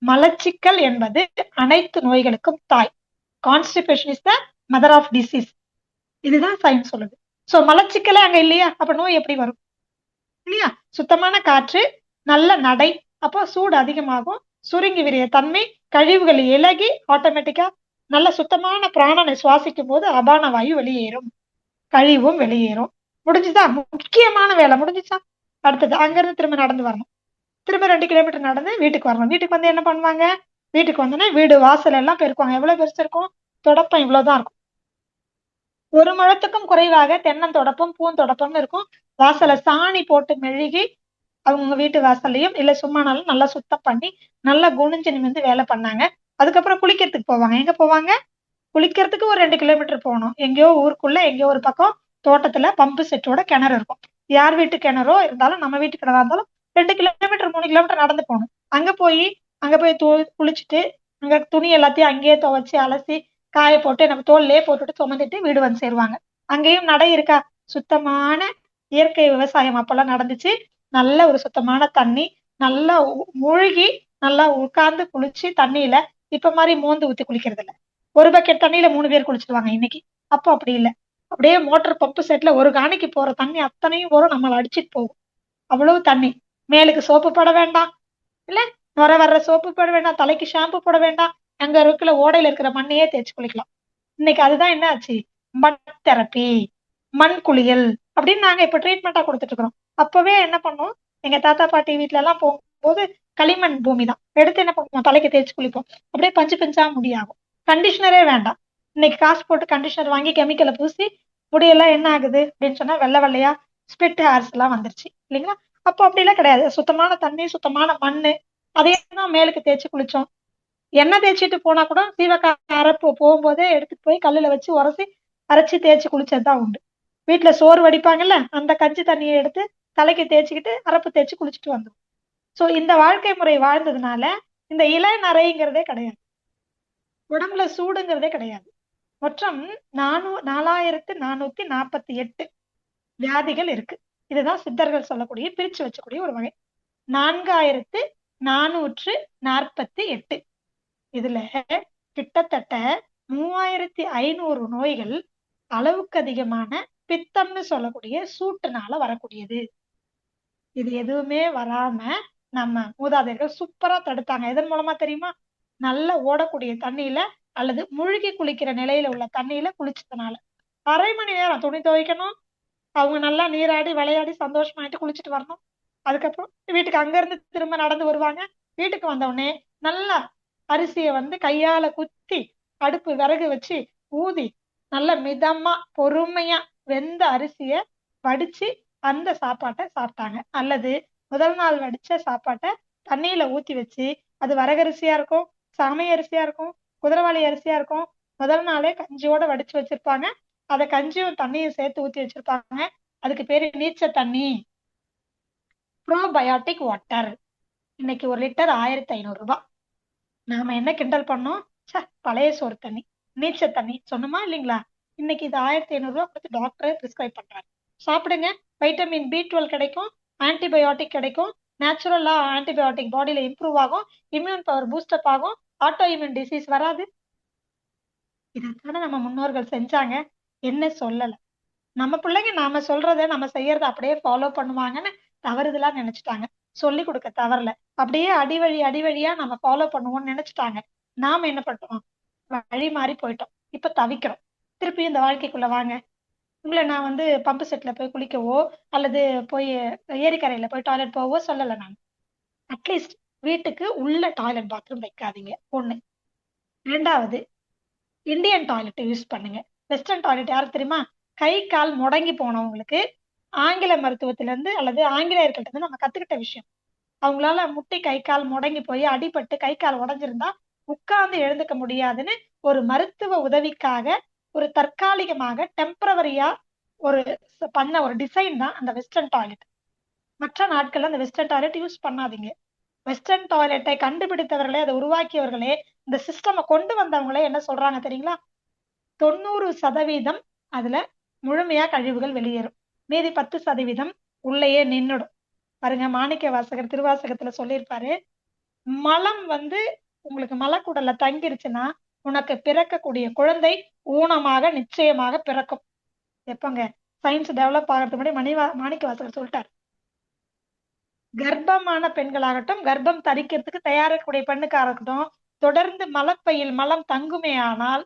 மலச்சிக்கல் என்பது அனைத்து நோய்களுக்கும் தாய். Constipation is the mother of disease. இதுதான் சயின்ஸ் சொல்லுது. சோ மலச்சிக்கலே அங்க இல்லையா? அப்ப நோய் எப்படி வரும்? இல்லையா? சுத்தமான காற்று, நல்ல நடை, அப்போ சூடு அதிகமாகும், சுருங்கி விரிய தன்மை, கழிவுகள் இலகி ஆட்டோமேட்டிக்கா நல்ல சுத்தமான பிராணனை சுவாசிக்கும் போது அபான வாயு வெளியேறும், கழிவும் வெளியேறும். முடிஞ்சுதா? முக்கியமான வேலை முடிஞ்சுச்சா? அடுத்தது அங்கிருந்து திரும்ப நடந்து வரணும். திரும்ப 2 கிலோமீட்டர் நடந்து வீட்டுக்கு வரணும். வீட்டுக்கு வந்து என்ன பண்ணுவாங்க? வீட்டுக்கு வந்தோடனே வீடு வாசல் எல்லாம் பெருக்குவாங்க. எவ்வளவு பெருசு இருக்கும்? தொடப்பம் இவ்வளவுதான் இருக்கும். ஒரு முழத்துக்கும் குறைவாக தென்னந்தொடப்பம் பூந்தொடப்பம்னு இருக்கும். வாசலை சாணி போட்டு மெழுகி அவங்க வீட்டு வாசல்லையும் இல்ல சும்மானாலும் நல்லா சுத்தம் பண்ணி நல்லா குனிஞ்சு நிமிர்ந்து வேலை பண்ணாங்க. அதுக்கப்புறம் குளிக்கிறதுக்கு போவாங்க. எங்க போவாங்க? குளிக்கிறதுக்கு ஒரு 2 கிலோமீட்டர் போகணும். எங்கேயோ ஊருக்குள்ள எங்கேயோ ஒரு பக்கம் தோட்டத்துல பம்பு செட்டோட கிணறு இருக்கும். யார் வீட்டு கிணறோ இருந்தாலும் நம்ம வீட்டு கிணறா இருந்தாலும் 2 கிலோமீட்டர் 3 கிலோமீட்டர் நடந்து போகணும். அங்க போய் குளிச்சுட்டு அங்க துணி எல்லாத்தையும் அங்கேயே துவைச்சு அலசி காய போட்டு நம்ம தோல்லையே போட்டுட்டு சுமந்துட்டு வீடு வந்து சேருவாங்க. அங்கேயும் நடை இருக்கா? சுத்தமான இயற்கை விவசாயம் அப்பெல்லாம் நடந்துச்சு. நல்ல ஒரு சுத்தமான தண்ணி, நல்லா மூழ்கி நல்லா உட்கார்ந்து குளிச்சு தண்ணியில இப்ப மாதிரி மோந்து ஊத்தி குளிக்கிறது இல்ல. ஒரு பக்கெட் தண்ணியில 3 பேர் குளிச்சிருவாங்க இன்னைக்கு. அப்போ அப்படி இல்ல. அப்படியே மோட்டர் பம்பு செட்ல ஒரு காணிக்கு போற தண்ணி அத்தனையும் போறோம் நம்மள அடிச்சிட்டு போகும். அவ்வளவு தண்ணி. மேலுக்கு சோப்பு போட வேண்டாம். இல்ல நுர வர்ற சோப்பு போட வேண்டாம். தலைக்கு ஷாம்பு போட வேண்டாம். அங்க இருக்கிற ஓடையில இருக்கிற மண்ணையே தேய்ச்சு குளிக்கலாம். இன்னைக்கு அதுதான் என்ன ஆச்சு? மண் தெரப்பி, மண் குளியல் அப்படின்னு நாங்க இப்ப ட்ரீட்மெண்டா கொடுத்துட்டு இருக்கிறோம். அப்பவே என்ன பண்ணோம்? எங்க தாத்தா பாட்டி வீட்ல எல்லாம் போகும்போது களிமண் பூமி தான் எடுத்து என்ன பண்ணுவோம்? தலைக்கு தேய்ச்சி குளிப்போம். அப்படியே பஞ்சு பஞ்சா முடியாகும். கண்டிஷனரே வேண்டாம். இன்னைக்கு காசு போட்டு கண்டிஷனர் வாங்கி கெமிக்கலை பூசி முடியெல்லாம் என்ன ஆகுது அப்படின்னு சொன்னா வெள்ளை வெள்ளையா ஸ்பிட் ஹேர்ஸ் எல்லாம் வந்துருச்சு இல்லைங்களா? அப்போ அப்படி எல்லாம் கிடையாது. சுத்தமான தண்ணி, சுத்தமான மண்ணு, அதையே தான் மேலுக்கு தேய்ச்சி குளிச்சோம். எண்ணெய் தேய்ச்சிட்டு போனா கூட சீவக்காய் அரைப்பு போகும்போதே எடுத்துட்டு போய் கல்லுல வச்சு உரசி அரைச்சி தேய்ச்சி குளிச்சதுதான் உண்டு. வீட்டுல சோறு வடிப்பாங்கல்ல, அந்த கஞ்சி தண்ணியை எடுத்து தலைக்கு தேய்ச்சிக்கிட்டு அரப்பு தேய்ச்சி குளிச்சுட்டு வந்தோம். சோ இந்த வாழ்க்கை முறை வாழ்ந்ததுனால இந்த இலை நரைங்கிறதே கிடையாது, உடம்புல சூடுங்கிறதே கிடையாது. மொத்தம் 4448 வியாதிகள் இருக்கு. இதுதான் சித்தர்கள் சொல்லக்கூடிய பிரிச்சு வச்சக்கூடிய ஒரு வகை. 4448. இதுல கிட்டத்தட்ட 3500 நோய்கள் அளவுக்கு அதிகமான பித்தம்னு சொல்லக்கூடிய சூட்டுனால வரக்கூடியது. இது எதுவுமே வராம நம்ம மூதாதையர்கள் சூப்பரா தடுத்தாங்க. எதன் மூலமா தெரியுமா? நல்ல ஓடக்கூடிய தண்ணியில அல்லது மூழ்கி குளிக்கிற நிலையில உள்ள தண்ணியில குளிச்சதுனால. அரை மணி நேரம் துணி துவைக்கணும், அவங்க நல்லா நீராடி விளையாடி சந்தோஷமாயிட்டு குளிச்சுட்டு வரணும். அதுக்கப்புறம் வீட்டுக்கு அங்க இருந்து திரும்ப நடந்து வருவாங்க. வீட்டுக்கு வந்த உடனே நல்லா அரிசியை வந்து கையால குத்தி அடுப்பு விறகு வச்சு ஊதி நல்ல மிதமா பொறுமையா வெந்த அரிசிய வடிச்சு அந்த சாப்பாட்டை சாப்பிட்டாங்க. அல்லது முதல் நாள் வடிச்ச சாப்பாட்டை தண்ணியில ஊத்தி வச்சு, அது வரகரிசியா இருக்கும், சாமை அரிசியா இருக்கும், குதிரைவாளி அரிசியா இருக்கும், முதல் நாளே கஞ்சியோட வடிச்சு வச்சிருப்பாங்க. அத கஞ்சியும் தண்ணியும் சேர்த்து ஊத்தி வச்சிருப்பாங்க. அதுக்கு பேரு நீச்ச தண்ணி, ப்ரோபயாட்டிக் வாட்டர். இன்னைக்கு 1 லிட்டர் 1500 ரூபாய். நாம என்ன கிண்டல் பண்ணோம்? பழைய சோறு தண்ணி, நீச்ச தண்ணி சொன்னோமா இல்லைங்களா? இன்னைக்கு இது 1500 ரூபாய் கொடுத்து டாக்டரே பிரிஸ்கிரைப் பண்றாரு. சாப்பிடுங்க, வைட்டமின் B12 கிடைக்கும், ஆன்டிபயோட்டிக் கிடைக்கும், நேச்சுரலா ஆன்டிபயோட்டிக் பாடியில இம்ப்ரூவ் ஆகும், இம்யூன் பவர் பூஸ்டப் ஆகும், ஆட்டோ இம்யூன் டிசீஸ் வராது. இதைத்தானே நம்ம முன்னோர்கள் செஞ்சாங்க. என்ன சொல்லல. நம்ம பிள்ளைங்க நாம சொல்றத நம்ம செய்யறத அப்படியே ஃபாலோ பண்ணுவாங்கன்னு தவறுதலா நினைச்சிட்டாங்க. சொல்லி கொடுக்க தவறல, அப்படியே அடிவழியா நம்ம ஃபாலோ பண்ணுவோம்னு நினைச்சிட்டாங்க. நாம என்ன பண்றோம்? வழி மாறி போயிட்டோம். இப்ப தவிக்கிறோம். திருப்பி இந்த வாழ்க்கைக்குள்ள வாங்க. உங்களை நான் வந்து பம்பு செட்ல போய் குளிக்கவோ அல்லது போய் ஏரிக்கரையில போய் டாய்லெட் போவோ சொல்லல நான். அட்லீஸ்ட் வீட்டுக்கு உள்ள டாய்லெட் பாத்ரூம் வைக்காதீங்க, ஒண்ணு. இரண்டாவது, இந்தியன் டாய்லெட் யூஸ் பண்ணுங்க. வெஸ்டர்ன் டாய்லெட் யாருக்கு தெரியுமா? கை கால் முடங்கி போனவங்களுக்கு ஆங்கில மருத்துவத்தில இருந்து அல்லது ஆங்கிலேயர்கள்ட்ட இருந்து நம்ம கத்துக்கிட்ட விஷயம். அவங்களால முட்டி கை கால் முடங்கி போய் அடிபட்டு கை கால் உடைஞ்சிருந்தா உட்கார்ந்து எழுந்துக்க முடியாதுன்னு ஒரு மருத்துவ உதவிக்காக ஒரு தற்காலிகமாக டெம்பரவரியா ஒரு பண்ண ஒரு டிசைன் தான் அந்த வெஸ்டர்ன் டாய்லெட். மற்ற நாட்கள்ல அந்த வெஸ்டர்ன் டாய்லெட் யூஸ் பண்ணாதீங்க. வெஸ்டர்ன் டாய்லெட்டை கண்டுபிடித்தவர்களே, அதை உருவாக்கியவர்களே, இந்த சிஸ்டம் கொண்டு வந்தவங்களே என்ன சொல்றாங்க தெரியுங்களா? 90% அதுல முழுமையா கழிவுகள் வெளியேறும், மீதி 10% உள்ளேயே நின்னுடும். பாருங்க, மாணிக்க வாசகர் திருவாசகத்துல சொல்லியிருப்பாரு, மலம் வந்து உங்களுக்கு மலக்குடல்ல தங்கிருச்சுன்னா உனக்கு பிறக்கக்கூடிய குழந்தை ஊனமாக நிச்சயமாக பிறக்கும். எப்பங்க? சயின்ஸ் டெவலப் ஆகிறதுக்கு முன்னாடி மாணிக்க வாசகர் சொல்லிட்டார். கர்ப்பமான பெண்களாகட்டும், கர்ப்பம் தரிக்கிறதுக்கு தயாரிக்கக்கூடிய பெண்ணுக்காக இருக்கட்டும், தொடர்ந்து மலப்பையில் மலம் தங்குமே ஆனால்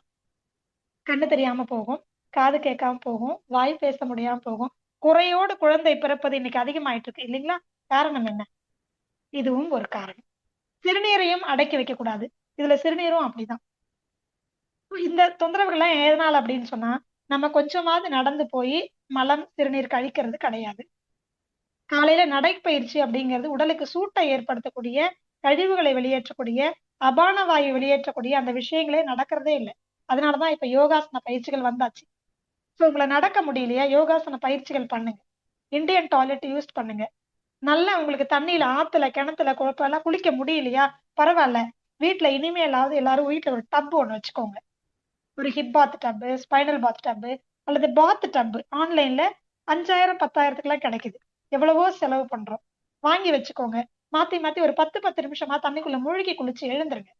கண்ணு தெரியாம போகும், காது கேட்காம போகும், வாய் பேச முடியாம போகும், குறையோடு குழந்தை பிறப்பது இன்னைக்கு அதிகமாயிட்டு இருக்கு இல்லைங்களா? காரணம் என்ன? இதுவும் ஒரு காரணம். சிறுநீரையும் அடக்கி வைக்க கூடாது. இதுல சிறுநீரும் அப்படிதான். இந்த தொந்தரவுகள் எல்லாம் எதனால அப்படின்னு சொன்னா, நம்ம கொஞ்சமாவது நடந்து போய் மலம் சிறுநீர் கழிக்கிறது கிடையாது. காலையில நடைப்பயிற்சி அப்படிங்கிறது உடலுக்கு சூட்டை ஏற்படுத்தக்கூடிய, கழிவுகளை வெளியேற்றக்கூடிய, அபான வாயு வெளியேற்றக்கூடிய அந்த விஷயங்களே நடக்கிறதே இல்லை. அதனாலதான் இப்ப யோகாசன பயிற்சிகள் வந்தாச்சு. சோ உங்களை நடக்க முடியலையா? யோகாசன பயிற்சிகள் பண்ணுங்க. இந்தியன் டாய்லெட் யூஸ் பண்ணுங்க. நல்லா உங்களுக்கு தண்ணியில ஆத்துல கிணத்துல குழப்பெல்லாம் குளிக்க முடியலையா? பரவாயில்ல, வீட்டுல இனிமேலாவது எல்லாரும் வீட்டுல ஒரு டப் ஒண்ணு வச்சுக்கோங்க. ஒரு ஹிப் பாத் டப்பு, ஸ்பைனல் பாத் டப்பு, அல்லது பாத் டப் ஆன்லைன்ல 5000 10,000 கிடைக்குது. எவ்வளவோ செலவு பண்றோம். வாங்கி வச்சுக்கோங்க. மாத்தி மாத்தி ஒரு 10 நிமிஷமா தண்ணிக்குள்ள மூழ்கி குளிச்சு எழுந்துருங்க.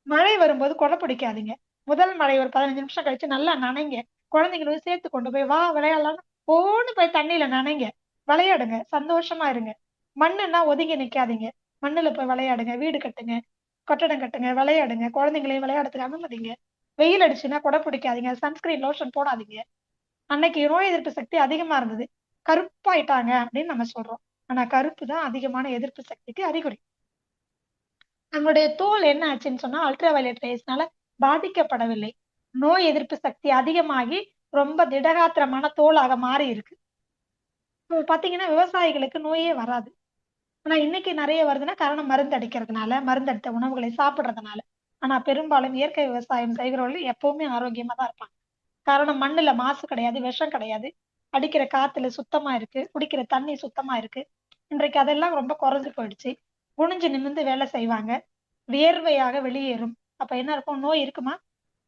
மழை வரும்போது கொடை பிடிக்காதீங்க. முதல் மழை ஒரு 15 நிமிஷம் கழிச்சு நல்லா நனைங்க. குழந்தைங்களும் சேர்த்து கொண்டு போய் வா விளையாடலாம்னு போன்னு போய் தண்ணியில நனைங்க. விளையாடுங்க. சந்தோஷமா இருங்க. மண்ணுன்னா ஒதுங்கி நிக்காதீங்க. மண்ணுல போய் விளையாடுங்க. வீடு கட்டுங்க. கட்டடம் கட்டுங்க. விளையாடுங்க. குழந்தைங்களையும் விளையாடத்துக்கு அனுமதிங்க. வெயில் அடிச்சுன்னா கொடை பிடிக்காதீங்க. சன்ஸ்கிரீன் லோஷன் போடாதீங்க. அன்னைக்கு நோய் எதிர்ப்பு சக்தி அதிகமா இருந்தது. கருப்பாயிட்டாங்க அப்படின்னு நம்ம சொல்றோம். ஆனா கருப்பு தான் அதிகமான எதிர்ப்பு சக்திக்கு அறிகுறி. நம்மளுடைய தோல் என்ன ஆச்சுன்னு சொன்னா அல்ட்ரா வயலட் ரேஸ்னால பாதிக்கப்படவில்லை. நோய் எதிர்ப்பு சக்தி அதிகமாகி ரொம்ப திடகாத்திரமான தோலாக மாறி இருக்கு. இப்போ பாத்தீங்கன்னா விவசாயிகளுக்கு நோயே வராது. ஆனா இன்னைக்கு நிறைய வருதுன்னா காரணம் மருந்து அடிக்கிறதுனால, மருந்து அடித்த உணவுகளை சாப்பிடுறதுனால. ஆனா பெரும்பாலும் இயற்கை விவசாயம் செய்கிறவர்கள் எப்பவுமே ஆரோக்கியமா தான் இருப்பாங்க. காரணம் மண்ணுல மாசு கிடையாது, விஷம் கிடையாது. அடிக்கிற காத்துல சுத்தமா இருக்கு, குடிக்கிற தண்ணி சுத்தமா இருக்கு. இன்றைக்கு அதெல்லாம் ரொம்ப குறைஞ்சு போயிடுச்சு. குனிஞ்சு நிமிர்ந்து வேலை செய்வாங்க. வியர்வையாக வெளியேறும். அப்ப என்ன இருக்கும்? நோய் இருக்குமா?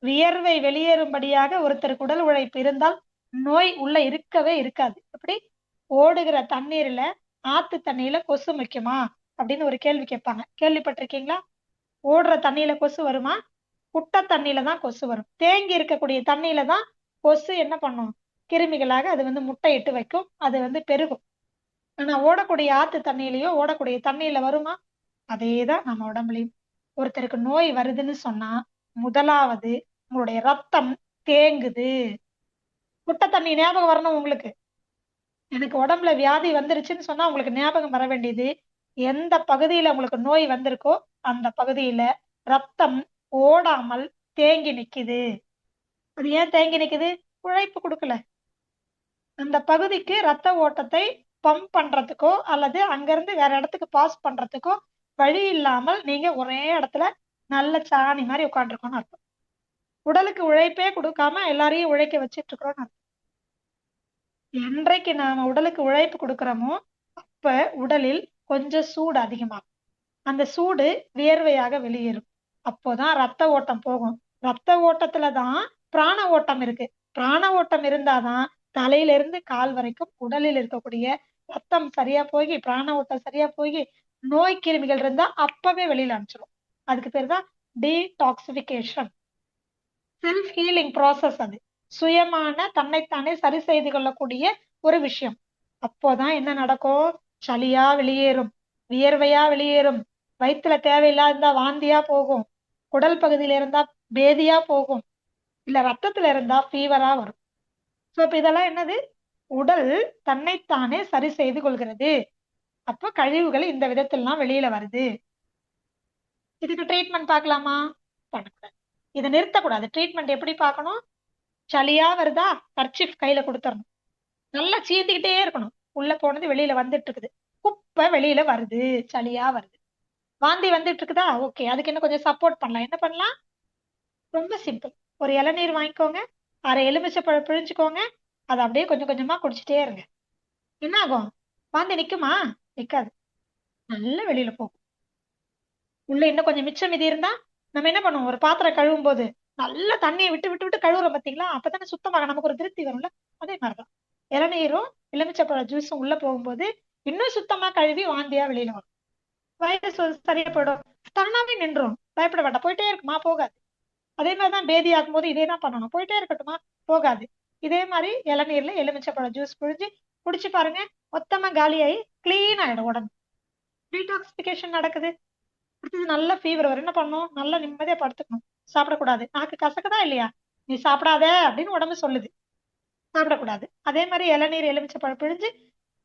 வியர்வை வெளியேறும்படியாக ஒருத்தருக்கு உடல் உழைப்பு இருந்தால் நோய் உள்ள இருக்கவே இருக்காது. எப்படி? ஓடுகிற தண்ணீர்ல ஆத்து தண்ணியில கொசு முக்கியமா அப்படின்னு ஒரு கேள்வி கேட்பாங்க. கேள்விப்பட்டிருக்கீங்களா? ஓடுற தண்ணியில கொசு வருமா? குட்டை தண்ணியில தான் கொசு வரும். தேங்கி இருக்கக்கூடிய தண்ணியில தான் கொசு என்ன பண்ணும்? கிருமிகளாக அது முட்டையிட்டு வைக்கும். அது பெருகும். ஆனா ஓடக்கூடிய ஆத்து தண்ணியிலயோ ஓடக்கூடிய தண்ணியில வருமா? அதேதான் நம்ம உடம்புலயும். ஒருத்தருக்கு நோய் வருதுன்னு சொன்னா முதலாவது உங்களுடைய ரத்தம் தேங்குது. குட்டை தண்ணி ஞாபகம் வரணும் உங்களுக்கு. எனக்கு உடம்புல வியாதி வந்துருச்சுன்னு சொன்னா உங்களுக்கு ஞாபகம் வர வேண்டியது எந்த பகுதியில உங்களுக்கு நோய் வந்திருக்கோ அந்த பகுதியில ரத்தம் ஓடாமல் தேங்கி நிக்குது. அது ஏன் தேங்கி நிக்குது? உழைப்பு கொடுக்கல. அந்த பகுதிக்கு ரத்த ஓட்டத்தை பம்ப் பண்றதுக்கோ அல்லது அங்கிருந்து வேற இடத்துக்கு பாஸ் பண்றதுக்கோ வழி இல்லாமல் நீங்க ஒரே இடத்துல நல்ல சாணி மாதிரி உட்காந்துருக்கோம்னு அர்த்தம். உடலுக்கு உழைப்பே கொடுக்காம எல்லாரையும் உழைக்க வச்சிட்டு இருக்கிறோம்னு அர்த்தம். என்றைக்கு நாம உடலுக்கு உழைப்பு கொடுக்கிறோமோ அப்ப உடலில் கொஞ்சம் சூடு அதிகமாகும். அந்த சூடு வியர்வையாக வெளியேறும். அப்போதான் ரத்த ஓட்டம் போகும். ரத்த ஓட்டத்துல தான் பிராண ஓட்டம் இருக்கு. பிராண ஓட்டம் இருந்தாதான் தலையில இருந்து கால் வரைக்கும் உடலில் இருக்கக்கூடிய ரத்தம் சரியா போய் பிராண ஓட்டம் சரியா போய் நோய் கிருமிகள் இருந்தா அப்பவே வெளியில அனுப்பிச்சிடும். அதுக்கு பேர் தான் டீடாக்சிபிகேஷன். செல்ஃப் ஹீலிங் ப்ராசஸ் அது. சுயமான தன்னைத்தானே சரி செய்து கொள்ளக்கூடிய ஒரு விஷயம். அப்போதான் என்ன நடக்கும்? சளியா வெளியேறும், வியர்வையா வெளியேறும், வயிற்றுல தேவையில்லாத இருந்தா வாந்தியா போகும், குடல் பகுதியில இருந்தா பேதியா போகும், இல்ல ரத்தத்துல இருந்தா ஃபீவரா வரும். சோ இப்ப இதெல்லாம் என்னது? உடல் தன்னைத்தானே சரி செய்து கொள்கிறது. அப்ப கழிவுகள் இந்த விதத்திலாம் வெளியில வருது. இதுக்கு ட்ரீட்மெண்ட் பார்க்கலாமா? பண்ணக்கூடாது. இதை நிறுத்தக்கூடாது. ட்ரீட்மெண்ட் எப்படி பார்க்கணும்? சளியா வருதா? கர்ச்சிப் கையில கொடுத்துடணும். நல்லா சீந்திக்கிட்டே இருக்கணும். உள்ள போனது வெளியில வந்துட்டு இருக்குது. குப்பை வெளியில வருது, சளியா வருது. வாந்தி வந்துட்டு இருக்குதா? ஓகே, அதுக்கு இன்னும் கொஞ்சம் சப்போர்ட் பண்ணலாம். என்ன பண்ணலாம்? ரொம்ப சிம்பிள். ஒரு இளநீர் வாங்கிக்கோங்க, அரை எலுமிச்சைப்பழம் பிழிஞ்சுக்கோங்க, அதை அப்படியே கொஞ்சம் கொஞ்சமா குடிச்சிட்டே இருங்க. என்ன ஆகும்? வாந்தி நிக்குமா? நிக்காது. நல்லா வெளியில போகும். உள்ள இன்னும் கொஞ்சம் மிச்சம் மீதி இருந்தா நம்ம என்ன பண்ணுவோம்? ஒரு பாத்திரம் கழுவும் போது நல்லா தண்ணியை விட்டு விட்டு விட்டு கழுவுறோம் பாத்தீங்களா? அப்பதானே சுத்தமாக நமக்கு ஒரு திருப்தி வரும்ல. அதே மாதிரிதான் இளநீரும் எலுமிச்சப்பழ ஜூஸும் உள்ள போகும்போது இன்னும் சுத்தமா கழுவி வாந்தியா வெளியில வரும். வயிறு சரியா போயிடும். தானாவே நின்றும். பயப்பட வேண்டாம். போயிட்டே இருக்குமா? போகாது. அதே மாதிரிதான் பேதி ஆகும் போது இதே தான் பண்ணணும். போயிட்டே இருக்கட்டுமா? போகாது. இதே மாதிரி இளநீர்ல எலுமிச்சப்பழ ஜூஸ் புழிஞ்சு குடிச்சு பாருங்க. மொத்தமா காலியாகி கிளீன் ஆயிடும் உடம்பு. டீடாக்சிபிகேஷன் நடக்குது. அடுத்தது நல்ல ஃபீவர் வரும். என்ன பண்ணணும்? நல்லா நிம்மதியா படுத்துக்கணும். சாப்பிடக்கூடாது. நாக்கு கசக்குதா இல்லையா? நீ சாப்பிடாத அப்படின்னு உடம்பு சொல்லுது. சாப்பிடக்கூடாது. அதே மாதிரி இளநீர் எலுமிச்சப்பழம் பிழிஞ்சு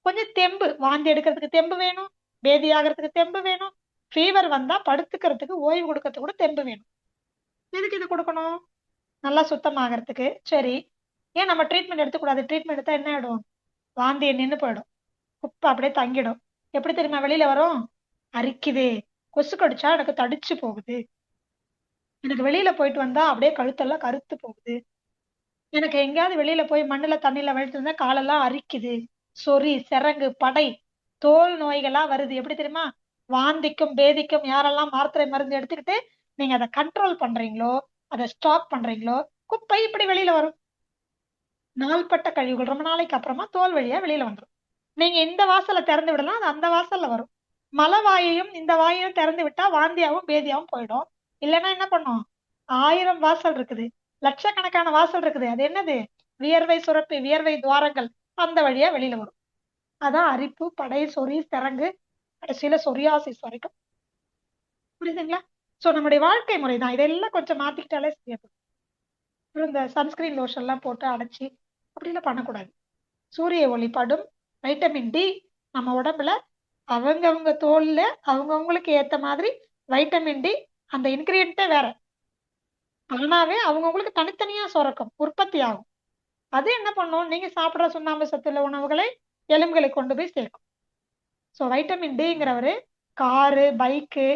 கொஞ்சம் தெம்பு. வாந்தி எடுக்கிறதுக்கு தெம்பு வேணும், பேதி ஆகிறதுக்கு தெம்பு வேணும், ஃபீவர் வந்தா படுத்துக்கிறதுக்கு ஓய்வு கொடுக்கறதுக்கு கூட தெம்பு வேணும். எதுக்கு இது கொடுக்கணும்? நல்லா சுத்தமாகறதுக்கு. சரி, ஏன் நம்ம ட்ரீட்மெண்ட் எடுத்துக்கூடாது? ட்ரீட்மெண்ட் எடுத்தா என்ன ஆயிடும்? வாந்தியை நின்று போயிடும். குப்பை அப்படியே தங்கிடும். எப்படி தெரியுமா வெளியில வரும்? அரிக்குதே, கொசு கடிச்சா எனக்கு தடிச்சு போகுது, எனக்கு வெளியில போயிட்டு வந்தா அப்படியே கழுத்தெல்லாம் கருத்து போகுது, எனக்கு எங்கேயாவது வெளியில போய் மண்ணுல தண்ணியில வழிட்டு இருந்தா காலெல்லாம் அரிக்குது, சொறி சிரங்கு படை தோல் நோய்களா வருது. எப்படி தெரியுமா? வாந்திக்கும் பேதிக்கும் யாரெல்லாம் மாத்திரை மருந்து எடுத்துக்கிட்டு நீங்க அதை கண்ட்ரோல் பண்றீங்களோ, அதை ஸ்டாப் பண்றீங்களோ, குப்பை இப்படி வெளியில வரும். நாள்பட்ட கழிவுகள் ரொம்ப நாளைக்கு அப்புறமா தோல் வழியா வெளியில வந்துடும். நீங்க இந்த வாசலை திறந்து விடலாம், அது அந்த வாசல்ல வரும். மலை வாயையும் இந்த வாயையும் திறந்து விட்டா வாந்தியாவும் பேதியாவும் போயிடும். இல்லைன்னா என்ன பண்ணும்? 1000 வாசல் இருக்குது, லட்சக்கணக்கான வாசல் இருக்குது. அது என்னது? வியர்வை சுரப்பி, வியர்வை துவாரங்கள், அந்த வழியா வெளியில வரும். அதான் அரிப்பு, படை, சொறி, சிரங்கு, கடைசியில சொரியாசிஸ் வரைக்கும். புரியுதுங்களா? சோ நம்முடைய வாழ்க்கை முறைதான். இதெல்லாம் கொஞ்சம் மாத்திக்கிட்டாலே சரியா போயிடும். இந்த சன்ஸ்கிரீன் லோஷன் எல்லாம் போட்டு அடைச்சி அப்படிலாம் பண்ணக்கூடாது. சூரிய ஒளி படும், வைட்டமின் டி நம்ம உடம்புல அவங்கவங்க தோல்ல அவங்கவுங்களுக்கு ஏத்த மாதிரி வைட்டமின் டி, அந்த இன்கிரியன்ட்டே வேற, அதனாவே அவங்கவுங்களுக்கு தனித்தனியா சுரக்கும், உற்பத்தி ஆகும். அது என்ன பண்ணும்? நீங்க சாப்பிடுற சுண்ணாம்பு சத்துள்ள உணவுகளை எலும்புகளுக்கு கொண்டு போய் சேர்க்கும். ஸோ வைட்டமின் டிங்கிறவரு காரு, பைக்கு,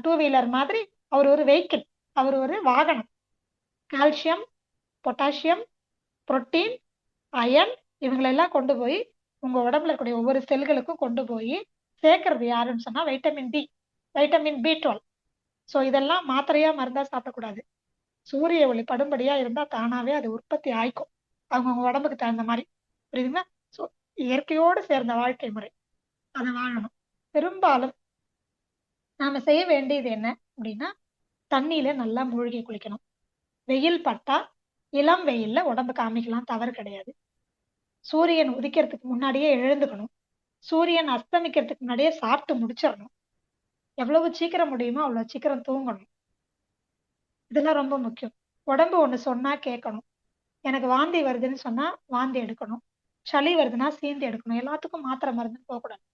டூ வீலர் மாதிரி அவர் ஒரு வெஹிக்கிள், அவர் ஒரு வாகனம். கால்சியம், பொட்டாசியம், புரோட்டீன், அயன் இவங்களெல்லாம் கொண்டு போய் உங்க உடம்புல இருக்கக்கூடிய ஒவ்வொரு செல்களுக்கும் கொண்டு போய் சேர்க்கறது யாருன்னு சொன்னா வைட்டமின் டி, வைட்டமின் பி12. ஸோ இதெல்லாம் மாத்திரையா மருந்தா சாப்பிடக்கூடாது. சூரிய ஒளி படும்படியா இருந்தா தானாவே அது உற்பத்தி ஆயிக்கும், அவங்கவுங்க உடம்புக்கு தகுந்த மாதிரி. புரியுதுங்களா? ஸோ இயற்கையோடு சேர்ந்த வாழ்க்கை முறை, அதை வாழணும். பெரும்பாலும் நாம செய்ய வேண்டியது என்ன அப்படின்னா, தண்ணியில நல்லா மூழ்கி குளிக்கணும். வெயில் பட்டா இளம் வெயில்ல உடம்பு காமிக்கலாம், தவறு கிடையாது. சூரியன் உதிக்கிறதுக்கு முன்னாடியே எழுந்துக்கணும். சூரியன் அஸ்தமிக்கிறதுக்கு முன்னாடியே சாப்பிட்டு முடிச்சிடணும். எவ்வளவு சீக்கிரம் முடியுமோ அவ்வளவு சீக்கிரம் தூங்கணும். இதெல்லாம் ரொம்ப முக்கியம். உடம்பு ஒண்ணு சொன்னா கேட்கணும். எனக்கு வாந்தி வருதுன்னு சொன்னா வாந்தி எடுக்கணும், சளி வருதுன்னா சீந்தி எடுக்கணும். எல்லாத்துக்கும் மாத்திரை மருந்துன்னு போகக்கூடாது.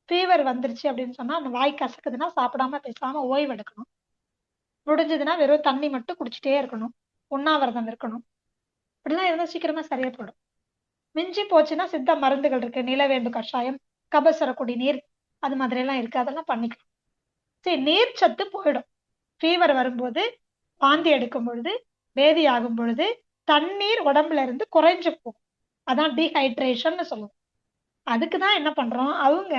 ஃபீவர் வந்துருச்சு அப்படின்னு சொன்னா, அந்த வாய் கசக்குதுன்னா சாப்பிடாம பேசாம ஓய்வு எடுக்கணும். முடிஞ்சதுன்னா வெறும் தண்ணி மட்டும் குடிச்சிட்டே இருக்கணும், உண்ணாவிரதம் இருக்கணும். இப்படிலாம் இருந்தா சீக்கிரமா சரியா போயிடும். மிஞ்சி போச்சுன்னா சித்த மருந்துகள் இருக்கு, நிலவேம்பு கஷாயம், கபசுர குடிநீர், அது மாதிரி எல்லாம் இருக்கு, அதெல்லாம் பண்ணிக்கலாம். சரி, நீர் சத்து போயிடும். ஃபீவர் வரும்போது, வாந்தி எடுக்கும் பொழுது, பேதி ஆகும் பொழுது தண்ணீர் உடம்புல இருந்து குறைஞ்சு போகும். அதான் டீஹைட்ரேஷன் சொல்லுவோம். அதுக்குதான் என்ன பண்றோம், அவங்க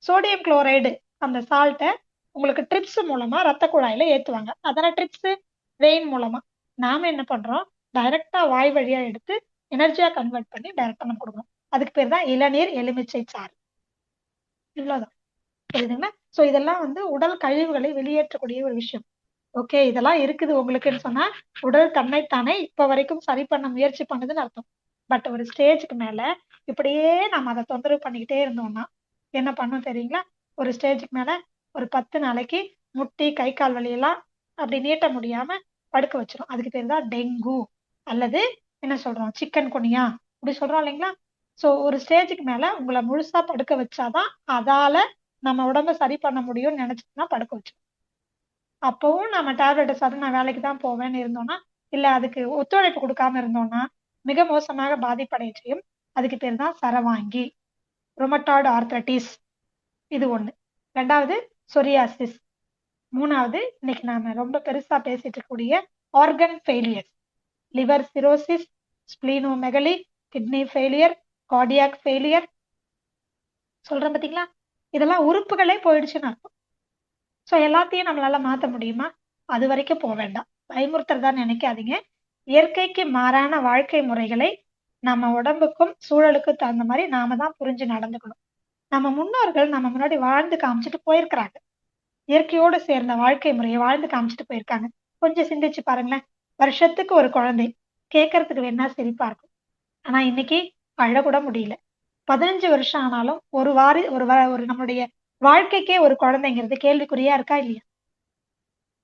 சோடியம் குளோரைடு அந்த சால்ட்டை உங்களுக்கு ட்ரிப்ஸ் மூலமா ரத்த குழாயில ஏத்துவாங்க. அதான ட்ரிப்ஸ், வெயின் மூலமா. நாம என்ன பண்றோம், டைரக்டா வாய் வழியா எடுத்து எனர்ஜியா கன்வெர்ட் பண்ணி டைரக்டா நம்ம கொடுக்கணும். அதுக்கு பேர் தான் இளநீர் எலுமிச்சை சாறு. இவ்வளவுதான். புரியுதுங்களா? சோ இதெல்லாம் உடல் கழிவுகளை வெளியேற்றக்கூடிய ஒரு விஷயம். ஓகே, இதெல்லாம் இருக்குது உங்களுக்குன்னு சொன்னா உடல் தன்னைத்தானே இப்ப வரைக்கும் சரி பண்ண முயற்சி பண்ணுதுன்னு அர்த்தம். பட் ஒரு ஸ்டேஜுக்கு மேல இப்படியே நம்ம அதை தொந்தரவு பண்ணிக்கிட்டே இருந்தோம்னா என்ன பண்ணும் தெரியுங்களா? ஒரு ஸ்டேஜுக்கு மேல ஒரு 10 நாளைக்கு முட்டி கை கால் வலியெல்லாம் அப்படி நீட்ட முடியாம படுக்க வச்சிரும். அதுக்கு பேர் தான் டெங்கு, அல்லது என்ன சொல்றோம், சிக்கன் குனியா அப்படி சொல்றோம் இல்லைங்களா? சோ ஒரு ஸ்டேஜுக்கு மேல உங்களை முழுசா படுக்க வச்சாதான் அதால நம்ம உடம்ப சரி பண்ண முடியும்னு நினைச்சோம்னா படுக்க வச்சிரும். அப்பவும் நம்ம டேப்லெட்டை சாப்பிட்டு நான் வேலைக்கு தான் போவேன்னு இருந்தோம்னா, இல்ல அதுக்கு ஒத்துழைப்பு கொடுக்காம இருந்தோம்னா மிக மோசமாக பாதிப்படைய செய்யும். அதுக்கு பேர் தான் சரவாங்கி, ரொமட்டாய்டு ஆர்த்ரைட்டிஸ். இது ஒண்ணு. ரெண்டாவது சொரியாசிஸ். மூணாவது இன்னைக்கு நாம ரொம்ப பெருசா பேசிட்டு இருக்கக்கூடிய organ failure, liver cirrhosis, splenomegaly, kidney failure, cardiac failure. சொல்றேன் பாத்தீங்களா? இதெல்லாம் உறுப்புகளே போயிடுச்சுன்னு அர்த்தம். சோ எல்லாத்தையும் நம்மளால மாத்த முடியுமா? அது வரைக்கும் போக வேண்டாம். பயமுறுத்துறதா நினைக்காதீங்க. இயற்கைக்கு மாறான வாழ்க்கை முறைகளை நம்ம உடம்புக்கும் சூழலுக்கும் தகுந்த மாதிரி நாம தான் புரிஞ்சு நடந்துக்கணும். நம்ம முன்னோர்கள் நம்ம முன்னாடி வாழ்ந்து காமிச்சிட்டு போயிருக்கிறாங்க. இயற்கையோடு சேர்ந்த வாழ்க்கை முறையை வாழ்ந்து காமிச்சிட்டு போயிருக்காங்க. கொஞ்சம் சிந்திச்சு பாருங்களேன். வருஷத்துக்கு ஒரு குழந்தை, கேட்கறதுக்கு வேணா சிரிப்பா இருக்கும். ஆனா இன்னைக்கு அழக்கூட முடியல. 15 வருஷம் ஆனாலும் ஒரு நம்மளுடைய வாழ்க்கைக்கே ஒரு குழந்தைங்கிறது கேள்விக்குறியா இருக்கா இல்லையா?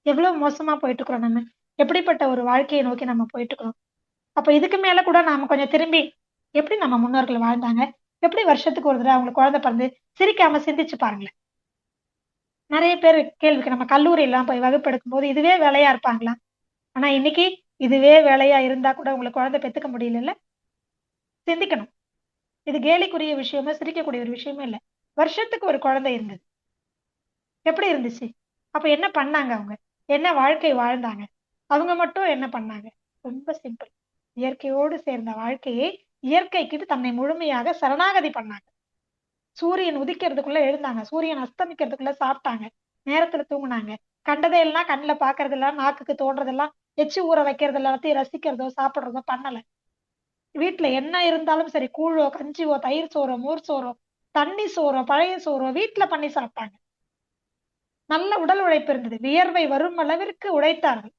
எவ்வளவு மோசமா போயிட்டு இருக்கிறோம் நம்ம. எப்படிப்பட்ட ஒரு வாழ்க்கையை நோக்கி நம்ம போயிட்டு இருக்கிறோம். அப்ப இதுக்கு மேல கூட நாம கொஞ்சம் திரும்பி எப்படி நம்ம முன்னோர்கள் வாழ்ந்தாங்க, எப்படி வருஷத்துக்கு ஒரு தடவை அவங்களுக்கு குழந்தை பிறந்து சிரிக்காம சிந்திச்சு பாருங்களேன். நிறைய பேர் கேள்விக்கு நம்ம கல்லூரி எல்லாம் போய் வகுப்பு எடுக்கும் போது இதுவே வேலையா இருப்பாங்களா? ஆனா இன்னைக்கு இதுவே வேலையா இருந்தா கூட உங்களுக்கு குழந்தை பெத்துக்க முடியல. சிந்திக்கணும். இது கேலிக்குரிய விஷயமா சிரிக்கக்கூடிய ஒரு விஷயமே இல்ல. வருஷத்துக்கு ஒரு குழந்தை இருந்தது. எப்படி இருந்துச்சு? அப்ப என்ன பண்ணாங்க அவங்க? என்ன வாழ்க்கை வாழ்ந்தாங்க? அவங்க மட்டும் என்ன பண்ணாங்க? ரொம்ப சிம்பிள். இயற்கையோடு சேர்ந்த வாழ்க்கையை இயற்கைக்கு தன்னை முழுமையாக சரணாகதி பண்ணாங்க. சூரியன் உதிக்கிறதுக்குள்ள எழுந்தாங்க, சூரியன் அஸ்தமிக்கிறதுக்குள்ள சாப்பிட்டாங்க, நேரத்துல தூங்குனாங்க. கண்டதையெல்லாம் கண்ணுல பாக்குறதெல்லாம், நாக்குக்கு தோன்றதெல்லாம், எச்சு ஊற வைக்கிறது எல்லாத்தையும் ரசிக்கிறதோ சாப்பிடுறதோ பண்ணல. வீட்டுல என்ன இருந்தாலும் சரி, கூழோ கஞ்சியோ தயிர் சோறோ மோர் சோறோ தண்ணி சோறோ பழைய சோறோ வீட்டுல பண்ணி சாப்பிட்டாங்க. நல்ல உடல் உழைப்பு இருந்தது. வியர்வை வரும் அளவிற்கு உழைத்தார்கள்.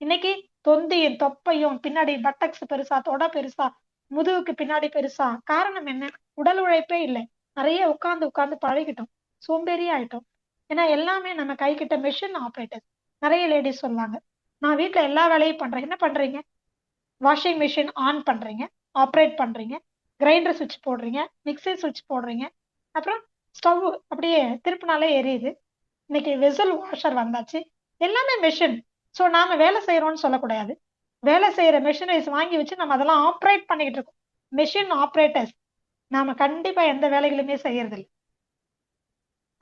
இன்னைக்கு தொந்தியும் தொப்பையும் பின்னாடி பட்டக்ஸ் பெருசா, தொட பெருசா, முதுகுக்கு பின்னாடி பெருசா. காரணம் என்ன? உடல் உழைப்பே இல்லை. நிறைய உட்கார்ந்து உட்கார்ந்து பழகிட்டோம். சோம்பேறியா ஆயிட்டோம். ஏன்னா எல்லாமே நம்ம கை கிட்ட மெஷின் ஆப்ரேட்டர். நிறைய லேடிஸ் சொல்லுவாங்க, நான் வீட்டுல எல்லா வேலையும் பண்றேன். என்ன பண்றீங்க? வாஷிங் மிஷின் ஆன் பண்றீங்க, ஆப்ரேட் பண்றீங்க, கிரைண்டர் சுவிட்ச் போடுறீங்க, மிக்ஸி சுவிட்ச் போடுறீங்க, அப்புறம் ஸ்டவ் அப்படியே திருப்பினாலே எரியுது. இன்னைக்கு வெசல் வாஷர் வந்தாச்சு. எல்லாமே மெஷின். சோ நாம வேலை செய்யறோம்னு சொல்லக்கூடாது. வேலை செய்யற மெஷினரிஸ் வாங்கி வச்சு நம்ம அதெல்லாம் ஆப்ரேட் பண்ணிக்கிட்டு இருக்கோம். Machine operators. நாம கண்டிப்பா எந்த வேலைகளுமே செய்யறது இல்லை.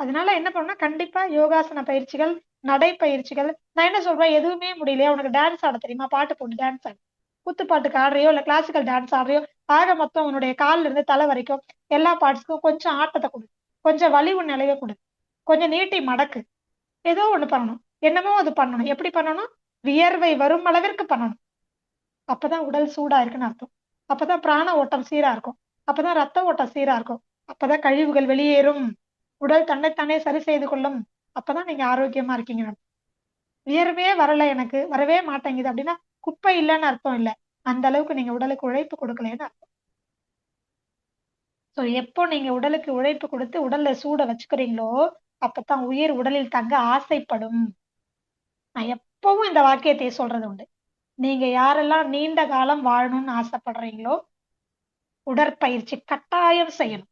அதனால என்ன பண்ணா, கண்டிப்பா யோகாசன பயிற்சிகள், நடை பயிற்சிகள். நான் என்ன சொல்றேன், எதுவுமே முடியலையா, உனக்கு டான்ஸ் ஆட தெரியுமா? பாட்டு போட்டு டான்ஸ் ஆடு. குத்துப்பாட்டுக்கு ஆடுறியோ இல்ல கிளாசிக்கல் டான்ஸ் ஆடுறியோ, ஆக மொத்தம் உன்னுடைய கால்ல இருந்து தலை வரைக்கும் எல்லா பார்ட்ஸ்க்கும் கொஞ்சம் ஆட்டத்தை கொடு, கொஞ்சம் வலிவு நிலைய கொடு, கொஞ்சம் நீட்டி மடக்கு. ஏதோ ஒண்ணு பண்ணணும். என்னமோ அது பண்ணணும். எப்படி பண்ணணும்? வியர்வை வரும் அளவிற்கு பண்ணணும். அப்பதான் உடல் சூடா இருக்குன்னு அர்த்தம். அப்பதான் பிராண ஓட்டம் சீரா இருக்கும். அப்பதான் ரத்த ஓட்டம் சீரா இருக்கும். அப்பதான் கழிவுகள் வெளியேறும். உடல் தன்னைத்தானே சரி செய்து கொள்ளும். அப்பதான் நீங்க ஆரோக்கியமா இருக்கீங்க. வியர்வையே வரல, எனக்கு வரவே மாட்டேங்குது அப்படின்னா குப்பை இல்லைன்னு அர்த்தம் இல்ல. அந்த அளவுக்கு நீங்க உடலுக்கு உழைப்பு கொடுக்கலன்னு அர்த்தம். சோ எப்போ நீங்க உடலுக்கு உழைப்பு கொடுத்து உடல்ல சூட வச்சுக்கிறீங்களோ, அப்பதான் உயிர் உடலில் தங்க ஆசைப்படும். நான் எப்பவும் இந்த வாக்கியத்தை சொல்றது உண்டு. நீங்க யாரெல்லாம் நீண்ட காலம் வாழணும்னு ஆசைப்படுறீங்களோ, உடற்பயிற்சி கட்டாயம் செய்யணும்.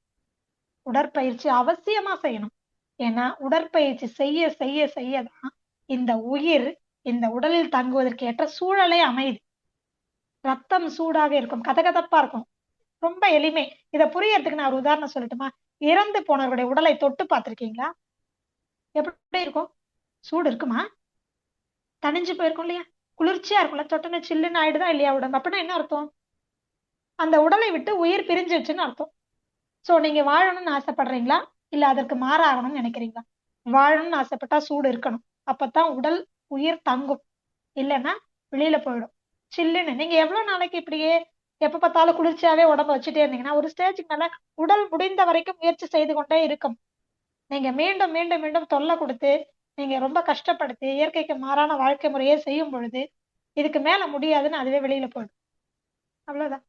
உடற்பயிற்சி அவசியமா செய்யணும். ஏன்னா உடற்பயிற்சி செய்ய செய்ய செய்யதான் இந்த உயிர் இந்த உடலில் தங்குவதற்கு ஏற்ற சூழலே அமையுது. ரத்தம் சூடாக இருக்கும், கதகதப்பா இருக்கும். ரொம்ப எளிமை. இத புரியறதுக்கு நான் ஒரு உதாரணம் சொல்லட்டுமா? இறந்து போனவருடைய உடலை தொட்டு பார்த்திருக்கீங்களா? எப்படி இருக்கும்? சூடு இருக்குமா? தணிஞ்சு போயிருக்கும் இல்லையா? குளிர்ச்சியா இருக்கும்ல? தொட்டுன சில்லுன்னு ஆயிடுதா இல்லையா உடம்பு? அப்படின்னா என்ன அர்த்தம்? அந்த உடலை விட்டு உயிர் பிரிஞ்சிருச்சுன்னு அர்த்தம். சோ நீங்க வாழணும்னு ஆசைப்படுறீங்களா, இல்ல அதற்கு மாறாகணும்னு நினைக்கிறீங்களா? வாழணும்னு ஆசைப்பட்டா சூடு இருக்கணும். அப்பதான் உடல் உயிர் தங்கும். இல்லைன்னா வெளியில போயிடும். சில்லுன்னு நீங்க எவ்வளவு நாளைக்கு இப்படியே எப்ப பார்த்தாலும் குளிர்ச்சியாவே உடம்ப வச்சுட்டே இருந்தீங்கன்னா ஒரு ஸ்டேஜுக்கு மேல உடல் முடிந்த வரைக்கும் முயற்சி செய்து கொண்டே இருக்கும். நீங்க மீண்டும் மீண்டும் மீண்டும் தொல்லை கொடுத்து நீங்க ரொம்ப கஷ்டப்படுத்தி இயற்கைக்கு மாறான வாழ்க்கை முறையே செய்யும் பொழுது இதுக்கு மேல முடியாதுன்னு அதுவே வெளியில போயிடும். அவ்வளவுதான்.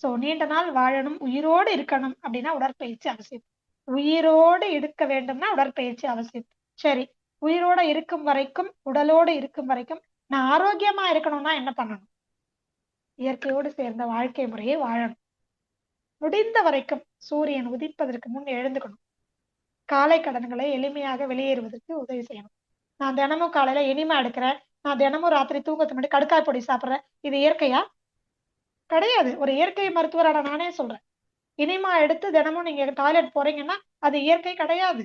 சோ நீண்ட நாள் வாழணும், உயிரோடு இருக்கணும் அப்படின்னா உடற்பயிற்சி அவசியம். உயிரோடு இருக்க வேண்டும்னா உடற்பயிற்சி அவசியம். சரி, உயிரோட இருக்கும் வரைக்கும், உடலோடு இருக்கும் வரைக்கும் நான் ஆரோக்கியமா இருக்கணும்னா என்ன பண்ணணும்? இயற்கையோடு சேர்ந்த வாழ்க்கை முறையை வாழணும். முடிந்த வரைக்கும் சூரியன் உதிப்பதற்கு முன் எழுந்துக்கணும். காலை கடன்களை எளிமையாக வெளியேறுவதற்கு உதவி செய்யணும். நான் தினமும் காலையில இனிமை எடுக்கிறேன், நான் தினமும் ராத்திரி தூங்கத்துக்கு முன்னாடி கடுக்காய் பொடி சாப்பிடுறேன், இது இயற்கையா? கிடையாது. ஒரு இயற்கை மருத்துவரான நானே சொல்றேன், இனிமா எடுத்து தினமும் நீங்க டாய்லெட் போறீங்கன்னா அது இயற்கை கிடையாது.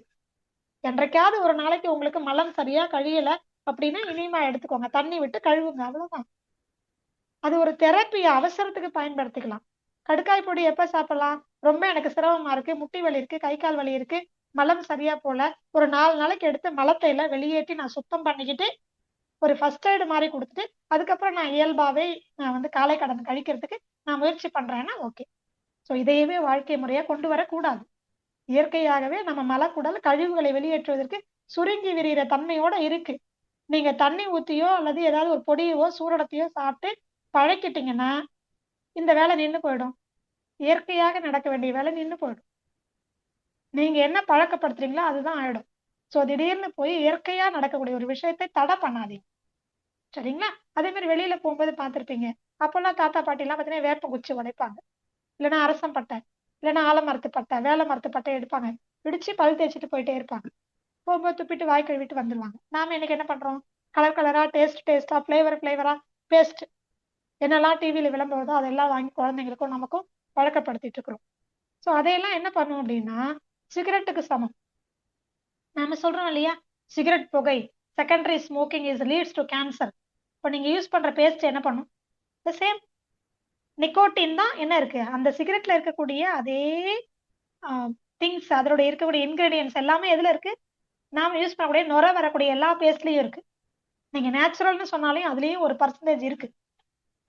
என்றைக்காவது ஒரு நாளைக்கு உங்களுக்கு மலம் சரியா கழியல அப்படின்னா இனிமா எடுத்துக்கோங்க, தண்ணி விட்டு கழுவுங்க, அவ்வளவுதான். அது ஒரு தெரப்பி, அவசரத்துக்கு பயன்படுத்திக்கலாம். கடுக்காய் பொடி எப்ப சாப்பிடலாம்? ரொம்ப எனக்கு சிரமமா இருக்கு, முட்டி வலி இருக்கு, கை கால் வலி இருக்கு, மலம் சரியா போல, ஒரு 4 நாளைக்கு எடுத்து மலத்தை எல்லாம் வெளியேற்றி நான் சுத்தம் பண்ணிக்கிட்டு ஒரு ஃபர்ஸ்ட் எய்டு மாதிரி கொடுத்துட்டு அதுக்கப்புறம் நான் இயல்பாவே நான் வந்து காலை கடன் கழிக்கிறதுக்கு நான் முயற்சி பண்றேன்னா ஓகே. சோ இதையவே வாழ்க்கை முறையா கொண்டு வரக்கூடாது. இயற்கையாகவே நம்ம மலக்குடல் கழிவுகளை வெளியேற்றுவதற்கு சுருங்கி விரிகிற தன்மையோட இருக்கு. நீங்க தண்ணி ஊத்தியோ அல்லது ஏதாவது ஒரு பொடியவோ சூரணத்தையோ சாப்பிட்டு பழக்கிட்டீங்கன்னா இந்த வேலை நின்னு போயிடும். இயற்கையாக நடக்க வேண்டிய வேலை நின்னு போயிடும். நீங்க என்ன பழக்கப்படுத்துறீங்களோ அதுதான் ஆயிடும். சோ திடீர்னு போய் இயற்கையா நடக்கக்கூடிய ஒரு விஷயத்தை தடை பண்ணாதீங்க. சரிங்களா? அதே மாதிரி வெளியில போகும்போது பார்த்திருப்பீங்க, அப்பெல்லாம் தாத்தா பாட்டி எல்லாம் பாத்தீங்கன்னா வேப்ப குச்சி உடைப்பாங்க, இல்லைன்னா அரசம் பட்டை, இல்லைன்னா ஆலமரத்து பட்டை, வேலை மரத்து பட்டை எடுப்பாங்க, பிடிச்சு பல் தேய்ச்சிட்டு போயிட்டே இருப்பாங்க. போகும்போது துப்பிட்டு வாய் கழுவிட்டு வந்துருவாங்க. நாம இன்னைக்கு என்ன பண்றோம்? கலர் கலரா, டேஸ்ட் டேஸ்டா, பிளேவர் பிளேவரா, பேஸ்ட் என்னெல்லாம் டிவியில விளம்பரதோ அதெல்லாம் வாங்கி குழந்தைங்களுக்கும் நமக்கும் பழக்கப்படுத்திட்டு இருக்கிறோம். சோ அதையெல்லாம் என்ன பண்ணும் அப்படின்னா சிகரெட்டுக்கு சமம். நாம சொல்றோம் இல்லையா, சிகரெட் புகை, secondary smoking is leads to cancer. இப்போ நீங்க யூஸ் பண்ற பேஸ்ட் என்ன பண்ணும்? The same. நிக்கோட்டின் தான் என்ன இருக்கு அந்த சிகரெட்ல இருக்கக்கூடிய அதே திங்ஸ், அதோட இருக்கக்கூடிய இன்கிரீடியன்ஸ் எல்லாமே எதுல இருக்கு? நாம யூஸ் பண்ணக்கூடிய நுர வரக்கூடிய எல்லா பேஸ்ட்லயும் இருக்கு. நீங்க நேச்சுரல்னு சொன்னாலே அதுலயும் ஒரு பர்சன்டேஜ் இருக்கு.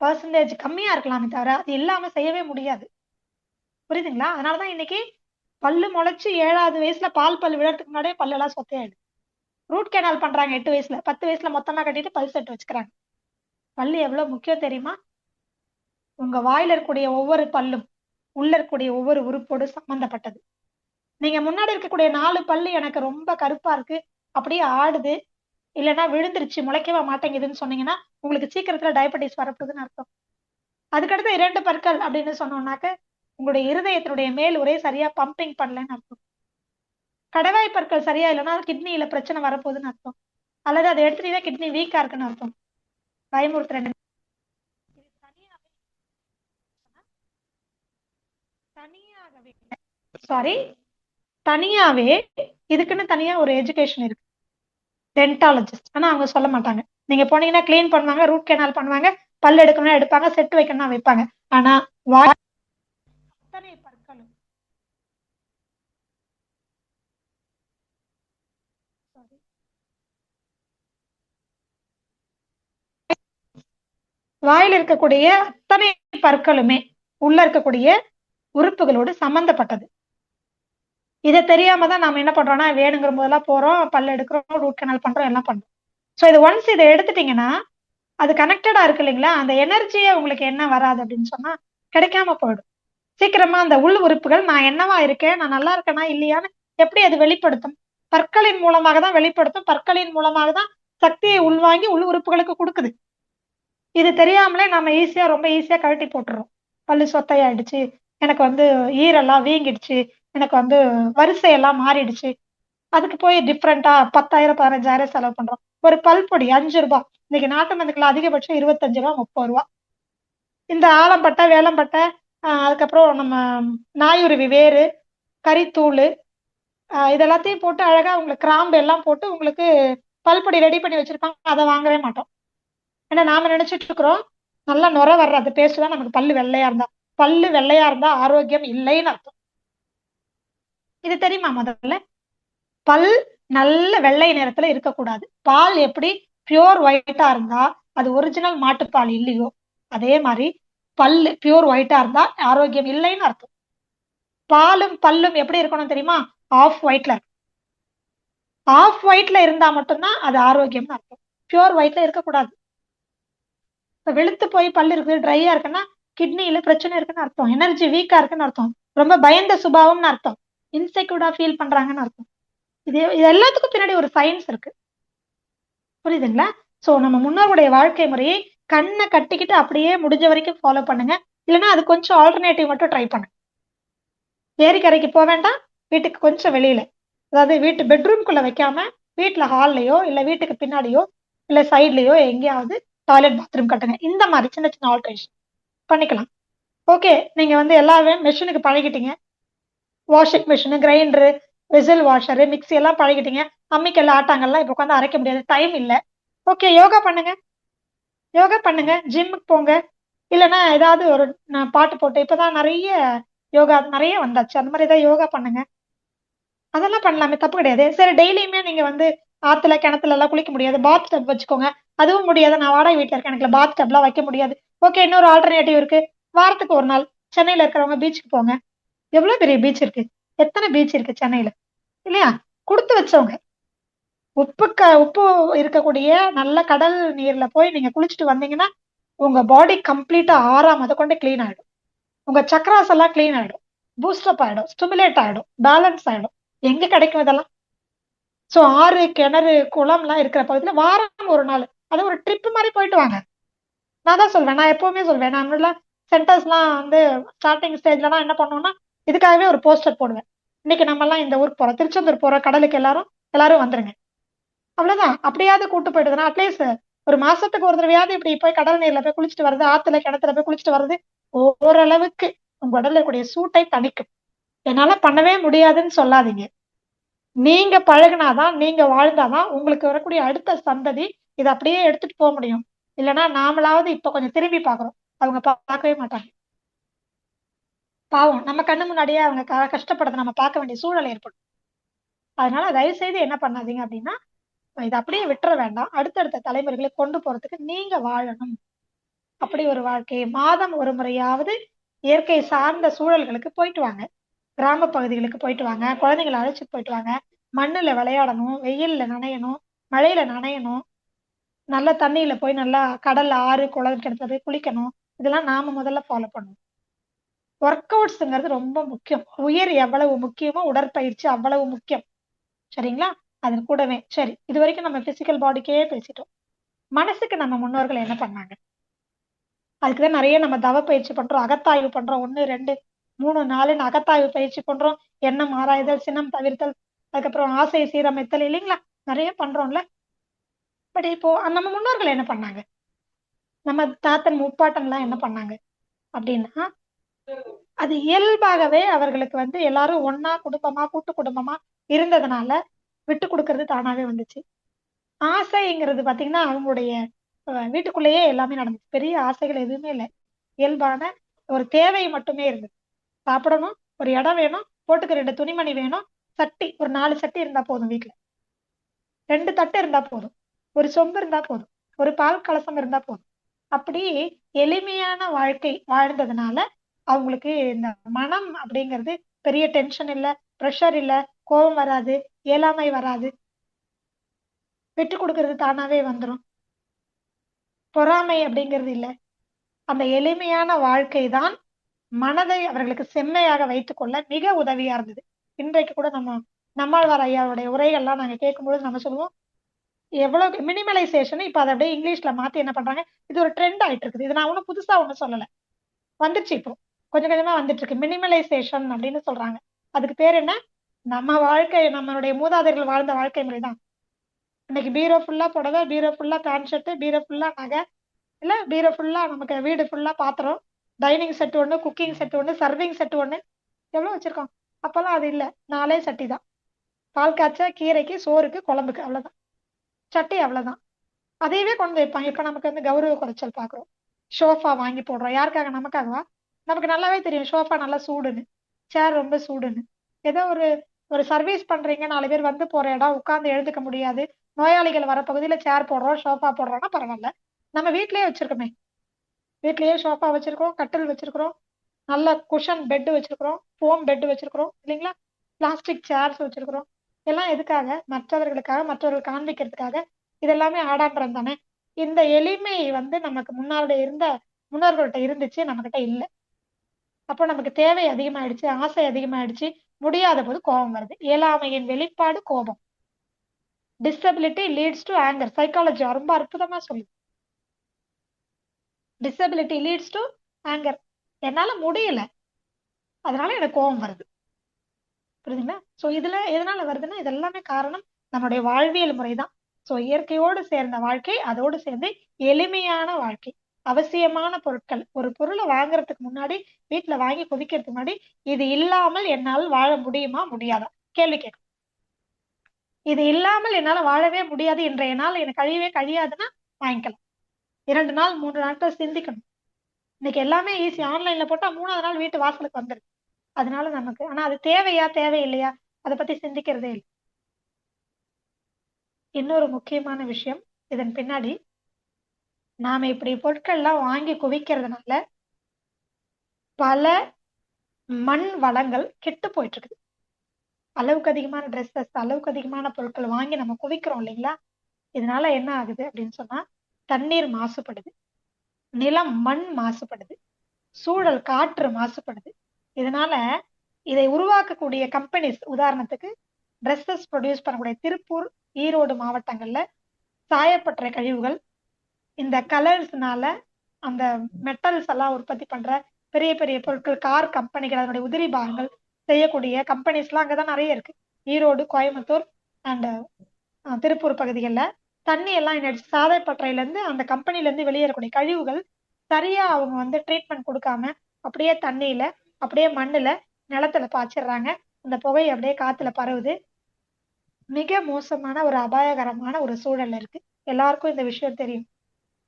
பர்சன்டேஜ் கம்மியா இருக்கலாமே தவிர அது இல்லாம செய்யவே முடியாது. புரியுதுங்களா? அதனாலதான் இன்னைக்கு பல்லு முளைச்சு 7வது வயசுல பால் பல்லு விழறதுக்கு முன்னாடியே பல்லெல்லாம் சொத்தையாயிடுது. ரூட் கேனால் பண்றாங்க 8 வயசுல, 10 வயசுல மொத்தமா கட்டிட்டு பல் செட் வச்சுக்கிறாங்க. பல்லு எவ்வளவு முக்கியம் தெரியுமா? உங்க வாயில இருக்கக்கூடிய ஒவ்வொரு பல்லும் உள்ள இருக்கக்கூடிய ஒவ்வொரு உறுப்போடு சம்பந்தப்பட்டது. நீங்க முன்னாடி இருக்கக்கூடிய 4 பல்லு எனக்கு ரொம்ப கருப்பா இருக்கு, அப்படியே ஆடுது, இல்லைன்னா விழுந்துருச்சு முளைக்கவே மாட்டேங்குதுன்னு சொன்னீங்கன்னா உங்களுக்கு சீக்கிரத்துல டயபெட்டிஸ் வரப்போகுதுன்னு அர்த்தம். அதுக்கடுத்து 2 பற்கள் அப்படின்னு சொன்னோம்னாக்க உங்களுடைய இருதயத்தினுடைய மேல் உரை சரியா பம்பிங் பண்ணலன்னு அர்த்தம். கடவாய் பற்கள் சரியா இல்லைன்னா கிட்னியில பிரச்சனை வரப்போகுதுன்னு அர்த்தம். அல்லது அதை எடுத்துட்டீங்கன்னா கிட்னி வீக்கா இருக்குன்னு அர்த்தம். பயமுறுத்துறேன். தனியாகவே சாரி தனியாவே இதுக்குன்னு தனியா ஒரு எஜுகேஷன் இருக்கு, டென்டாலஜிஸ்ட். ஆனா அவங்க சொல்ல மாட்டாங்க. நீங்க போனீங்கன்னா கிளீன் பண்ணுவாங்க, ரூட் கேனால் பண்ணுவாங்க, பல் எடுக்கணும்னா எடுப்பாங்க, செட் வைக்கணும்னா வைப்பாங்க. ஆனா அத்தனை பற்களும் வாயில் இருக்கக்கூடிய அத்தனை பற்களுமே உள்ள இருக்கக்கூடிய உறுப்புகளோடு சம்பந்தப்பட்டது. இதை தெரியாம தான் நாம என்ன பண்றோம்னா வேணுங்கிற போதெல்லாம் போறோம், பல் எடுக்கிறோம், ரூட் கேனால் பண்றோம், எல்லாம் பண்றோம். சோ இது ஒன்ஸ் இதை எடுத்துட்டீங்கன்னா அது கனெக்டடா இருக்கு இல்லைங்களா? அந்த எனர்ஜியே உங்களுக்கு என்ன வராது அப்படின்னு சொன்னா கிடைக்காம போயிடும். சீக்கிரமா அந்த உள் உறுப்புகள் நான் என்னவா இருக்கேன், நான் நல்லா இருக்கேனா இல்லையான்னு எப்படி அது வெளிப்படுத்தும்? பற்களின் மூலமாக தான் வெளிப்படுத்தும். பற்களின் மூலமாக தான் சக்தியை உள்வாங்கி உள் உறுப்புகளுக்கு கொடுக்குது. இது தெரியாமலே நம்ம ரொம்ப ஈஸியா கழட்டி போட்டுறோம். பல்லு சொத்தையாயிடுச்சு, எனக்கு ஈரெல்லாம் வீங்கிடுச்சு, எனக்கு வரிசையெல்லாம் மாறிடுச்சு, அதுக்கு போய் டிஃப்ரெண்டா 10,000 15,000 செலவு பண்றோம். ஒரு பல்பொடி 5 ரூபாய், இன்னைக்கு நாட்டு மருந்துக்குள்ள அதிகபட்சம் 25 ரூபாய் 30 ரூபாய். இந்த ஆலம்பட்டை வேலம்பட்டை அதுக்கப்புறம் நம்ம நாயுருவி வேறு, கறித்தூள், இதெல்லாத்தையும் போட்டு அழகா உங்களுக்கு கிராம்பு எல்லாம் போட்டு உங்களுக்கு பல்பொடி ரெடி பண்ணி வச்சிருப்பாங்க. அதை வாங்கவே மாட்டோம். ஏன்னா நாம நினைச்சிட்டு இருக்கிறோம் நல்லா நுர வர்ற அந்த பேஸ்ட் தான் நமக்கு பல்லு வெள்ளையா இருந்தா. பல்லு வெள்ளையா இருந்தா ஆரோக்கியம் இல்லைன்னு அர்த்தம். இது தெரியுமா? முதல்ல பல் நல்ல வெள்ளை நிறத்துல இருக்கக்கூடாது. பால் எப்படி பியூர் ஒயிட்டா இருந்தா அது ஒரிஜினல் மாட்டுப்பால் இல்லையோ, அதே மாதிரி பல்லு பியூர் ஒயிட்டா இருந்தா ஆரோக்கியம் இல்லைன்னு அர்த்தம். பாலும் பல்லும் எப்படி இருக்கணும் தெரியுமா? ஆஃப் ஒயிட்ல. ஆஃப் ஒயிட்ல இருந்தா மட்டும்தான் அது ஆரோக்கியம்னு அர்த்தம். பியூர் ஒயிட்ல இருக்கக்கூடாது. வெளுத்து போய் பல்லு இருக்கு, ட்ரையா இருக்குன்னா கிட்னியில பிரச்சனை இருக்குன்னு அர்த்தம். எனர்ஜி வீக்கா இருக்குன்னு அர்த்தம். ரொம்ப பயந்த சுபாவம்னு அர்த்தம். இன்செக்யூர்டா ஃபீல் பண்றாங்கன்னு அர்த்தம். இது எல்லாத்துக்கும் பின்னாடி ஒரு சயின்ஸ் இருக்கு. புரியுதுங்களா? சோ நம்ம முன்னோருடைய வாழ்க்கை முறையை கண்ணை கட்டிக்கிட்டு அப்படியே முடிஞ்ச வரைக்கும் ஃபாலோ பண்ணுங்க. இல்லைன்னா அது கொஞ்சம் ஆல்டர்னேட்டிவ் மட்டும் ட்ரை பண்ணுங்க. ஏரிக்கரைக்கு போக வேண்டாம், வீட்டுக்கு கொஞ்சம் வெளியில, அதாவது வீட்டு பெட்ரூம்குள்ள வைக்காம வீட்டுல ஹால்லயோ இல்ல வீட்டுக்கு பின்னாடியோ இல்ல சைட்லயோ எங்கேயாவது டாய்லெட் பாத்ரூம் கட்டுங்க. இந்த மாதிரி சின்ன சின்ன ஆல்ட்ரேஷன் பண்ணிக்கலாம். ஓகே, நீங்க எல்லாமே மெஷினுக்கு பழகிட்டீங்க. Washing machine, grinder, whistle washer, mixie எல்லாம் பழகிட்டீங்க. அம்மிக்கல்ல ஆட்டாங்கல்லாம் இப்ப உட்காந்து அரைக்க முடியாது, டைம் இல்ல. ஓகே, யோகா பண்ணுங்க. யோகா பண்ணுங்க, ஜிம்முக்கு போங்க. இல்லைன்னா ஏதாவது ஒரு பாட்டு போட்டு, இப்பதான் நிறைய யோகா நிறைய வந்தாச்சு, அந்த மாதிரி ஏதாவது யோகா பண்ணுங்க. அதெல்லாம் பண்ணலாமே, தப்பு கிடையாது. சரி, டெய்லியுமே நீங்க ஆத்துல கிணத்துல எல்லாம் குளிக்க முடியாது, பாத் டப் வச்சுக்கோங்க. அதுவும் முடியாது, நான் வாடகை வீட்டுல இருக்கேன், எனக்கு பாத் டப் எல்லாம் வைக்க முடியாது. ஓகே, இன்னொரு ஆல்டர்னேட்டிவ் இருக்கு. வாரத்துக்கு ஒரு நாள் சென்னையில இருக்கிறவங்க பீச்சுக்கு போங்க. எவ்வளவு பெரிய பீச் இருக்கு, எத்தனை பீச் இருக்கு சென்னையில இல்லையா? கொடுத்து வச்சவங்க. உப்பு இருக்கக்கூடிய நல்ல கடல் நீர்ல போய் நீங்க குளிச்சுட்டு வந்தீங்கன்னா உங்க பாடி கம்ப்ளீட்டா 6 கொண்டு கிளீன் ஆயிடும். உங்க சக்கராஸ் எல்லாம் கிளீன் ஆயிடும், பூஸ்டப் ஆயிடும், ஸ்டிமுலேட் ஆயிடும், பேலன்ஸ் ஆயிடும். எங்க கிடைக்கும் இதெல்லாம்? சோ ஆறு, கிணறு, குளம் எல்லாம் இருக்கிற பகுதியில வாரம் ஒரு நாள் அது ஒரு ட்ரிப் மாதிரி போயிட்டு வாங்க. நான் தான் சொல்வேன், நான் எப்பவுமே சொல்வேன், நான் சென்டர்ஸ் எல்லாம் ஸ்டார்டிங் ஸ்டேஜ்லாம் என்ன பண்ணுவோம்னா இதுக்காகவே ஒரு போஸ்டர் போடுவேன். இன்னைக்கு நம்ம எல்லாம் இந்த ஊருக்கு போறோம், திருச்செந்தூர் போறோம், கடலுக்கு எல்லாரும் வந்துருங்க. அவ்வளவுதான். அப்படியாவது கூட்டு போயிடுதுன்னா அட்லீஸ்ட் ஒரு மாசத்துக்கு ஒரு தடவையாவது இப்படி போய் கடல் நீர்ல போய் குளிச்சுட்டு வருது, ஆத்துல கிணத்துல போய் குளிச்சுட்டு வருது ஓரளவுக்கு உங்க உடல்ல இருக்கக்கூடிய சூட்டை தணிக்கும். என்னால பண்ணவே முடியாதுன்னு சொல்லாதீங்க. நீங்க பழகினாதான், நீங்க வாழ்ந்தாதான் உங்களுக்கு வரக்கூடிய அடுத்த சந்ததி இதை அப்படியே எடுத்துட்டு போக முடியும். இல்லைன்னா நாமளாவது இப்ப கொஞ்சம் திரும்பி பாக்குறோம், அவங்க பார்க்கவே மாட்டாங்க. பாவம், நம்ம கண்ணு முன்னாடியே அவங்க கஷ்டப்படுறத நம்ம பார்க்க வேண்டிய சூழல் ஏற்படும். அதனால தயவு செய்து என்ன பண்ணாதீங்க அப்படின்னா இதை அப்படியே விட்டுற வேண்டாம். அடுத்தடுத்த தலைமுறைகளை கொண்டு போறதுக்கு நீங்க வாழணும். அப்படி ஒரு வாழ்க்கை. மாதம் ஒரு முறையாவது இயற்கை சார்ந்த சூழல்களுக்கு போயிட்டு வாங்க. கிராம பகுதிகளுக்கு போயிட்டு வாங்க. குழந்தைங்களை அழைச்சிட்டு போயிட்டு வாங்க. மண்ணுல விளையாடணும், வெயில்ல நனையணும், மழையில நனையணும், நல்ல தண்ணியில போய் நல்லா கடல், ஆறு, குளம் கிணத்துல போய் குளிக்கணும். இதெல்லாம் நாம முதல்ல ஃபாலோ பண்ணணும். ஒர்க் அவுட்ஸ்ங்கிறது ரொம்ப முக்கியம். உயிர் எவ்வளவு முக்கியமோ உடற்பயிற்சி அவ்வளவு முக்கியம். சரிங்களா? அதன் கூடவே சரி, இது வரைக்கும் நம்ம பிசிக்கல் பாடிக்கே பேசிட்டோம். மனசுக்கு நம்ம முன்னோர்கள் என்ன பண்ணாங்க? அதுக்குதான் நிறைய நம்ம தவ பயிற்சி பண்றோம், அகத்தாய்வு பண்றோம். 1, 2, 3, 4ன்னு அகத்தாய்வு பயிற்சி பண்றோம். எண்ணம் ஆராய்தல், சினம் தவிர்த்தல், அதுக்கப்புறம் ஆசை சீரமைத்தல், இல்லைங்களா? நிறைய பண்றோம்ல. பட் இப்போ நம்ம முன்னோர்கள் என்ன பண்ணாங்க? நம்ம தாத்தன் முப்பாட்டன்லாம் என்ன பண்ணாங்க அப்படின்னா, அது இயல்பாகவே அவர்களுக்கு எல்லாரும் ஒண்ணா குடும்பமா, கூட்டு குடும்பமா இருந்ததுனால விட்டு கொடுக்கறது தானாவே வந்துச்சு. ஆசைங்கிறது பாத்தீங்கன்னா அவங்களுடைய வீட்டுக்குள்ளேயே எல்லாமே நடந்துச்சு. பெரிய ஆசைகள் எதுவுமே இல்லை. இயல்பான ஒரு தேவை மட்டுமே இருந்தது. சாப்பிடணும், ஒரு இடம் வேணும், போட்டுக்க 2 துணிமணி வேணும், சட்டி ஒரு 4 சட்டி இருந்தா போதும் வீட்டுல. 2 தட்டு இருந்தா போதும், ஒரு சொம்பு இருந்தா போதும், ஒரு பால் கலசம் இருந்தா போதும். அப்படி எளிமையான வாழ்க்கை வாழ்ந்ததுனால அவங்களுக்கு இந்த மனம் அப்படிங்கிறது பெரிய டென்ஷன் இல்ல, ப்ரெஷர் இல்ல, கோபம் வராது, இயலாமை வராது, விட்டு கொடுக்கறது தானாவே வந்துரும், பொறாமை அப்படிங்கிறது இல்ல. அந்த எளிமையான வாழ்க்கை தான் மனதை அவர்களுக்கு செம்மையாக வைத்துக் கொள்ள மிக உதவியா இருந்தது. இன்றைக்கு கூட நம்மாழ்வார் ஐயாவுடைய உரைகள்லாம் நாங்க கேட்கும்போது நம்ம சொல்லுவோம், எவ்வளவு மினிமலைசேஷன் இப்ப அதை அப்படியே இங்கிலீஷ்ல மாத்தி என்ன பண்றாங்க, இது ஒரு ட்ரெண்ட் ஆயிட்டு இருக்குது. இது நான் ஒண்ணும் புதுசா ஒண்ணும் சொல்லல, வந்துருச்சு இப்போ, கொஞ்சம் கொஞ்சமா வந்துட்டு இருக்கு. மினிமலைசேஷன் அப்படின்னு சொல்றாங்க. அதுக்கு பேர் என்ன? நம்ம வாழ்க்கை, நம்மளுடைய மூதாதையர்கள் வாழ்ந்த வாழ்க்கை முறைதான். இன்னைக்கு பீரோ ஃபுல்லா புடவை, பீரோ ஃபுல்லா பேண்ட் ஷர்ட், பீரோ ஃபுல்லா நகை, இல்ல பீரோ ஃபுல்லா நமக்கு வீடு ஃபுல்லா பாத்திரம், டைனிங் செட் ஒண்ணு, குக்கிங் செட் ஒண்ணு, சர்விங் செட் ஒண்ணு, எவ்வளவு வச்சிருக்கோம். அப்பெல்லாம் அது இல்ல, 4 சட்டி தான். பால் காய்ச்ச, கீரைக்கு, சோறுக்கு, குழம்புக்கு, அவ்வளவுதான். சட்டி அவ்வளவுதான். அதையவே கொண்டு வைப்பாங்க. இப்ப நமக்கு கௌரவ குறைச்சல் பாக்குறோம். ஷோஃபா வாங்கி போடுறோம். யாருக்காக? நமக்காகவா? நமக்கு நல்லாவே தெரியும் ஷோஃபா நல்லா சூடுன்னு, சேர் ரொம்ப சூடுன்னு. ஏதோ ஒரு ஒரு சர்வீஸ் பண்றீங்க, 4 பேர் போற இடம், உட்கார்ந்து எழுதுக்க முடியாது, நோயாளிகள் வர பகுதியில சேர் போடுறோம், ஷோஃபா போடுறோம்னா பரவாயில்ல. நம்ம வீட்லயே வச்சிருக்கோமே, வீட்லயே ஷோஃபா வச்சிருக்கோம், கட்டில் வச்சிருக்கிறோம், நல்ல குஷன் பெட் வச்சிருக்கிறோம், ஃபோம் பெட் வச்சிருக்கிறோம், இல்லைங்களா? பிளாஸ்டிக் சேர்ஸ் வச்சிருக்கிறோம். எல்லாம் எதுக்காக? மற்றவர்களுக்காக, மற்றவர்கள் காண்பிக்கிறதுக்காக. இதெல்லாமே ஆடம்பரம் தானே. இந்த எளிமை நமக்கு முன்னோர்கள்ட்ட இருந்துச்சு, நம்ம கிட்ட இல்ல. அப்போ நமக்கு தேவை அதிகமாயிடுச்சு, ஆசை அதிகமாயிடுச்சு, முடியாத போது கோபம் வருது. இயலாமையின் வெளிப்பாடு கோபம். Disability leads to anger. Psychology ரொம்ப அற்புதமா சொல்லுது. Disability leads to anger. என்னால முடியல, அதனால எனக்கு கோபம் வருது. புரியுதுங்களா? சோ இதுல எதனால வருதுன்னா, இது எல்லாமே காரணம் நம்மளுடைய வாழ்வியல் முறைதான். சோ இயற்கையோடு சேர்ந்த வாழ்க்கை, அதோடு சேர்ந்து எளிமையான வாழ்க்கை. அவசியமான பொருட்கள், ஒரு பொருளை வாங்குறதுக்கு முன்னாடி, வீட்டுல வாங்கி குவிக்கிறதுக்கு முன்னாடி, இது இல்லாமல் என்னால் வாழ முடியுமா முடியாதா கேள்வி கேட்கணும். இது இல்லாமல் என்னால வாழவே முடியாது, இன்றைய நாள் எனக்கு கழியவே கழியாதுன்னா வாங்கிக்கலாம். 2 நாள் 3 நாட்கள் சிந்திக்கணும். இன்னைக்கு எல்லாமே ஈஸி, ஆன்லைன்ல போட்டா 3ஆவது நாள் வீட்டு வாசலுக்கு வந்துருது. அதனால நமக்கு, ஆனா அது தேவையா தேவையில்லையா அதை பத்தி சிந்திக்கிறதே இல்லை. இன்னொரு முக்கியமான விஷயம் இதன் பின்னாடி, நாம இப்படி பொருட்கள் எல்லாம் வாங்கி குவிக்கிறதுனால பல மண் வளங்கள் கெட்டு போயிட்டு இருக்குது. அளவுக்கு அதிகமான ட்ரெஸ்ஸஸ், அளவுக்கு அதிகமான பொருட்கள் வாங்கி நம்ம குவிக்கிறோம் இல்லைங்களா? இதனால என்ன ஆகுது அப்படின்னு சொன்னா, தண்ணீர் மாசுபடுது, நிலம் மண் மாசுபடுது, சூழல் காற்று மாசுபடுது. இதனால இதை உருவாக்கக்கூடிய கம்பெனிஸ், உதாரணத்துக்கு ட்ரெஸ்ஸஸ் ப்ரொடியூஸ் பண்ணக்கூடிய திருப்பூர், ஈரோடு மாவட்டங்கள்ல சாயப்பட்டறை கழிவுகள், இந்த கலர்ஸ்னால அந்த மெட்டல்ஸ் எல்லாம் உற்பத்தி பண்ற பெரிய பெரிய பொருட்கள், கார் கம்பெனிகள், அதனுடைய உதிரி பாகங்கள் செய்யக்கூடிய கம்பெனிஸ் எல்லாம் அங்கதான் நிறைய இருக்கு. ஈரோடு, கோயம்புத்தூர் அண்ட் திருப்பூர் பகுதிகளில் தண்ணி எல்லாம் சாயப்பட்டறையில இருந்து, அந்த கம்பெனில இருந்து வெளியேறக்கூடிய கழிவுகள் சரியா அவங்க ட்ரீட்மெண்ட் கொடுக்காம அப்படியே தண்ணியில, அப்படியே மண்ணுல, நிலத்துல பாய்ச்சிடுறாங்க. அந்த புகை அப்படியே காத்துல பரவுது. மிக மோசமான ஒரு அபாயகரமான ஒரு சூழல் இருக்கு. எல்லாருக்கும் இந்த விஷயம் தெரியும்.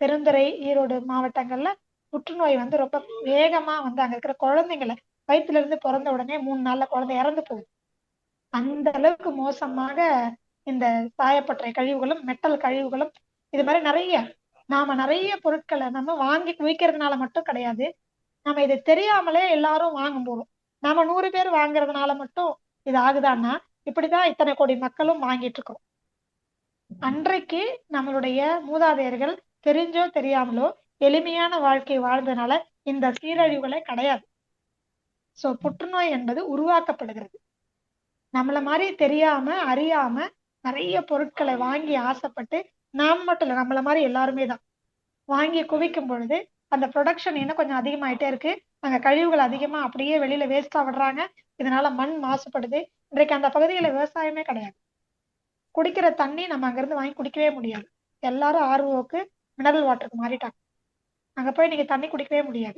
பெருந்துறை, ஈரோடு மாவட்டங்கள்ல புற்றுநோய் ரொம்ப வேகமா அங்க இருக்கிற குழந்தைங்களை, வயிற்றுல இருந்து பிறந்த உடனே 3 நாள்ல குழந்தை இறந்து போகுது. அந்த அளவுக்கு மோசமாக இந்த சாயப்பட்டறை கழிவுகளும், மெட்டல் கழிவுகளும், இது மாதிரி நிறைய நாம நிறைய பொருட்களை நம்ம வாங்கி குவிக்கிறதுனால மட்டும் கிடையாது, நம்ம இது தெரியாமலே எல்லாரும் வாங்கும் போறோம். நாம 100 பேர் வாங்குறதுனால மட்டும் இது ஆகுதான்னா, இப்படிதான் இத்தனை கோடி மக்களும் வாங்கிட்டு இருக்கோம். அன்றைக்கு நம்மளுடைய மூதாதையர்கள் தெரிஞ்சோ தெரியாமலோ எளிமையான வாழ்க்கை வாழ்ந்ததுனால இந்த சீரழிவுகளே கிடையாது. சோ புற்றுநோய் என்பது உருவாக்கப்படுகிறது. நம்மள மாதிரி தெரியாம அறியாம நிறைய பொருட்களை வாங்கி ஆசைப்பட்டு, நாம மட்டும் இல்ல, நம்மள மாதிரி எல்லாருமே தான் வாங்கி குவிக்கும் பொழுது அந்த ப்ரொடக்ஷன் இன்னும் கொஞ்சம் அதிகமாயிட்டே இருக்கு. அங்க கழிவுகள் அதிகமா அப்படியே வெளியில வேஸ்டா விடுறாங்க. இதனால மண் மாசுபடுது. இன்றைக்கு அந்த பகுதியில விவசாயமே கிடையாது. குடிக்கிற தண்ணி நம்ம அங்க இருந்து வாங்கி குடிக்கவே முடியாது. எல்லாரும் ஆர்ஓக்கு மினரல் வாட்டருக்கு மாறிட்டாங்க. அங்க போய் நீங்க தண்ணி குடிக்கவே முடியாது.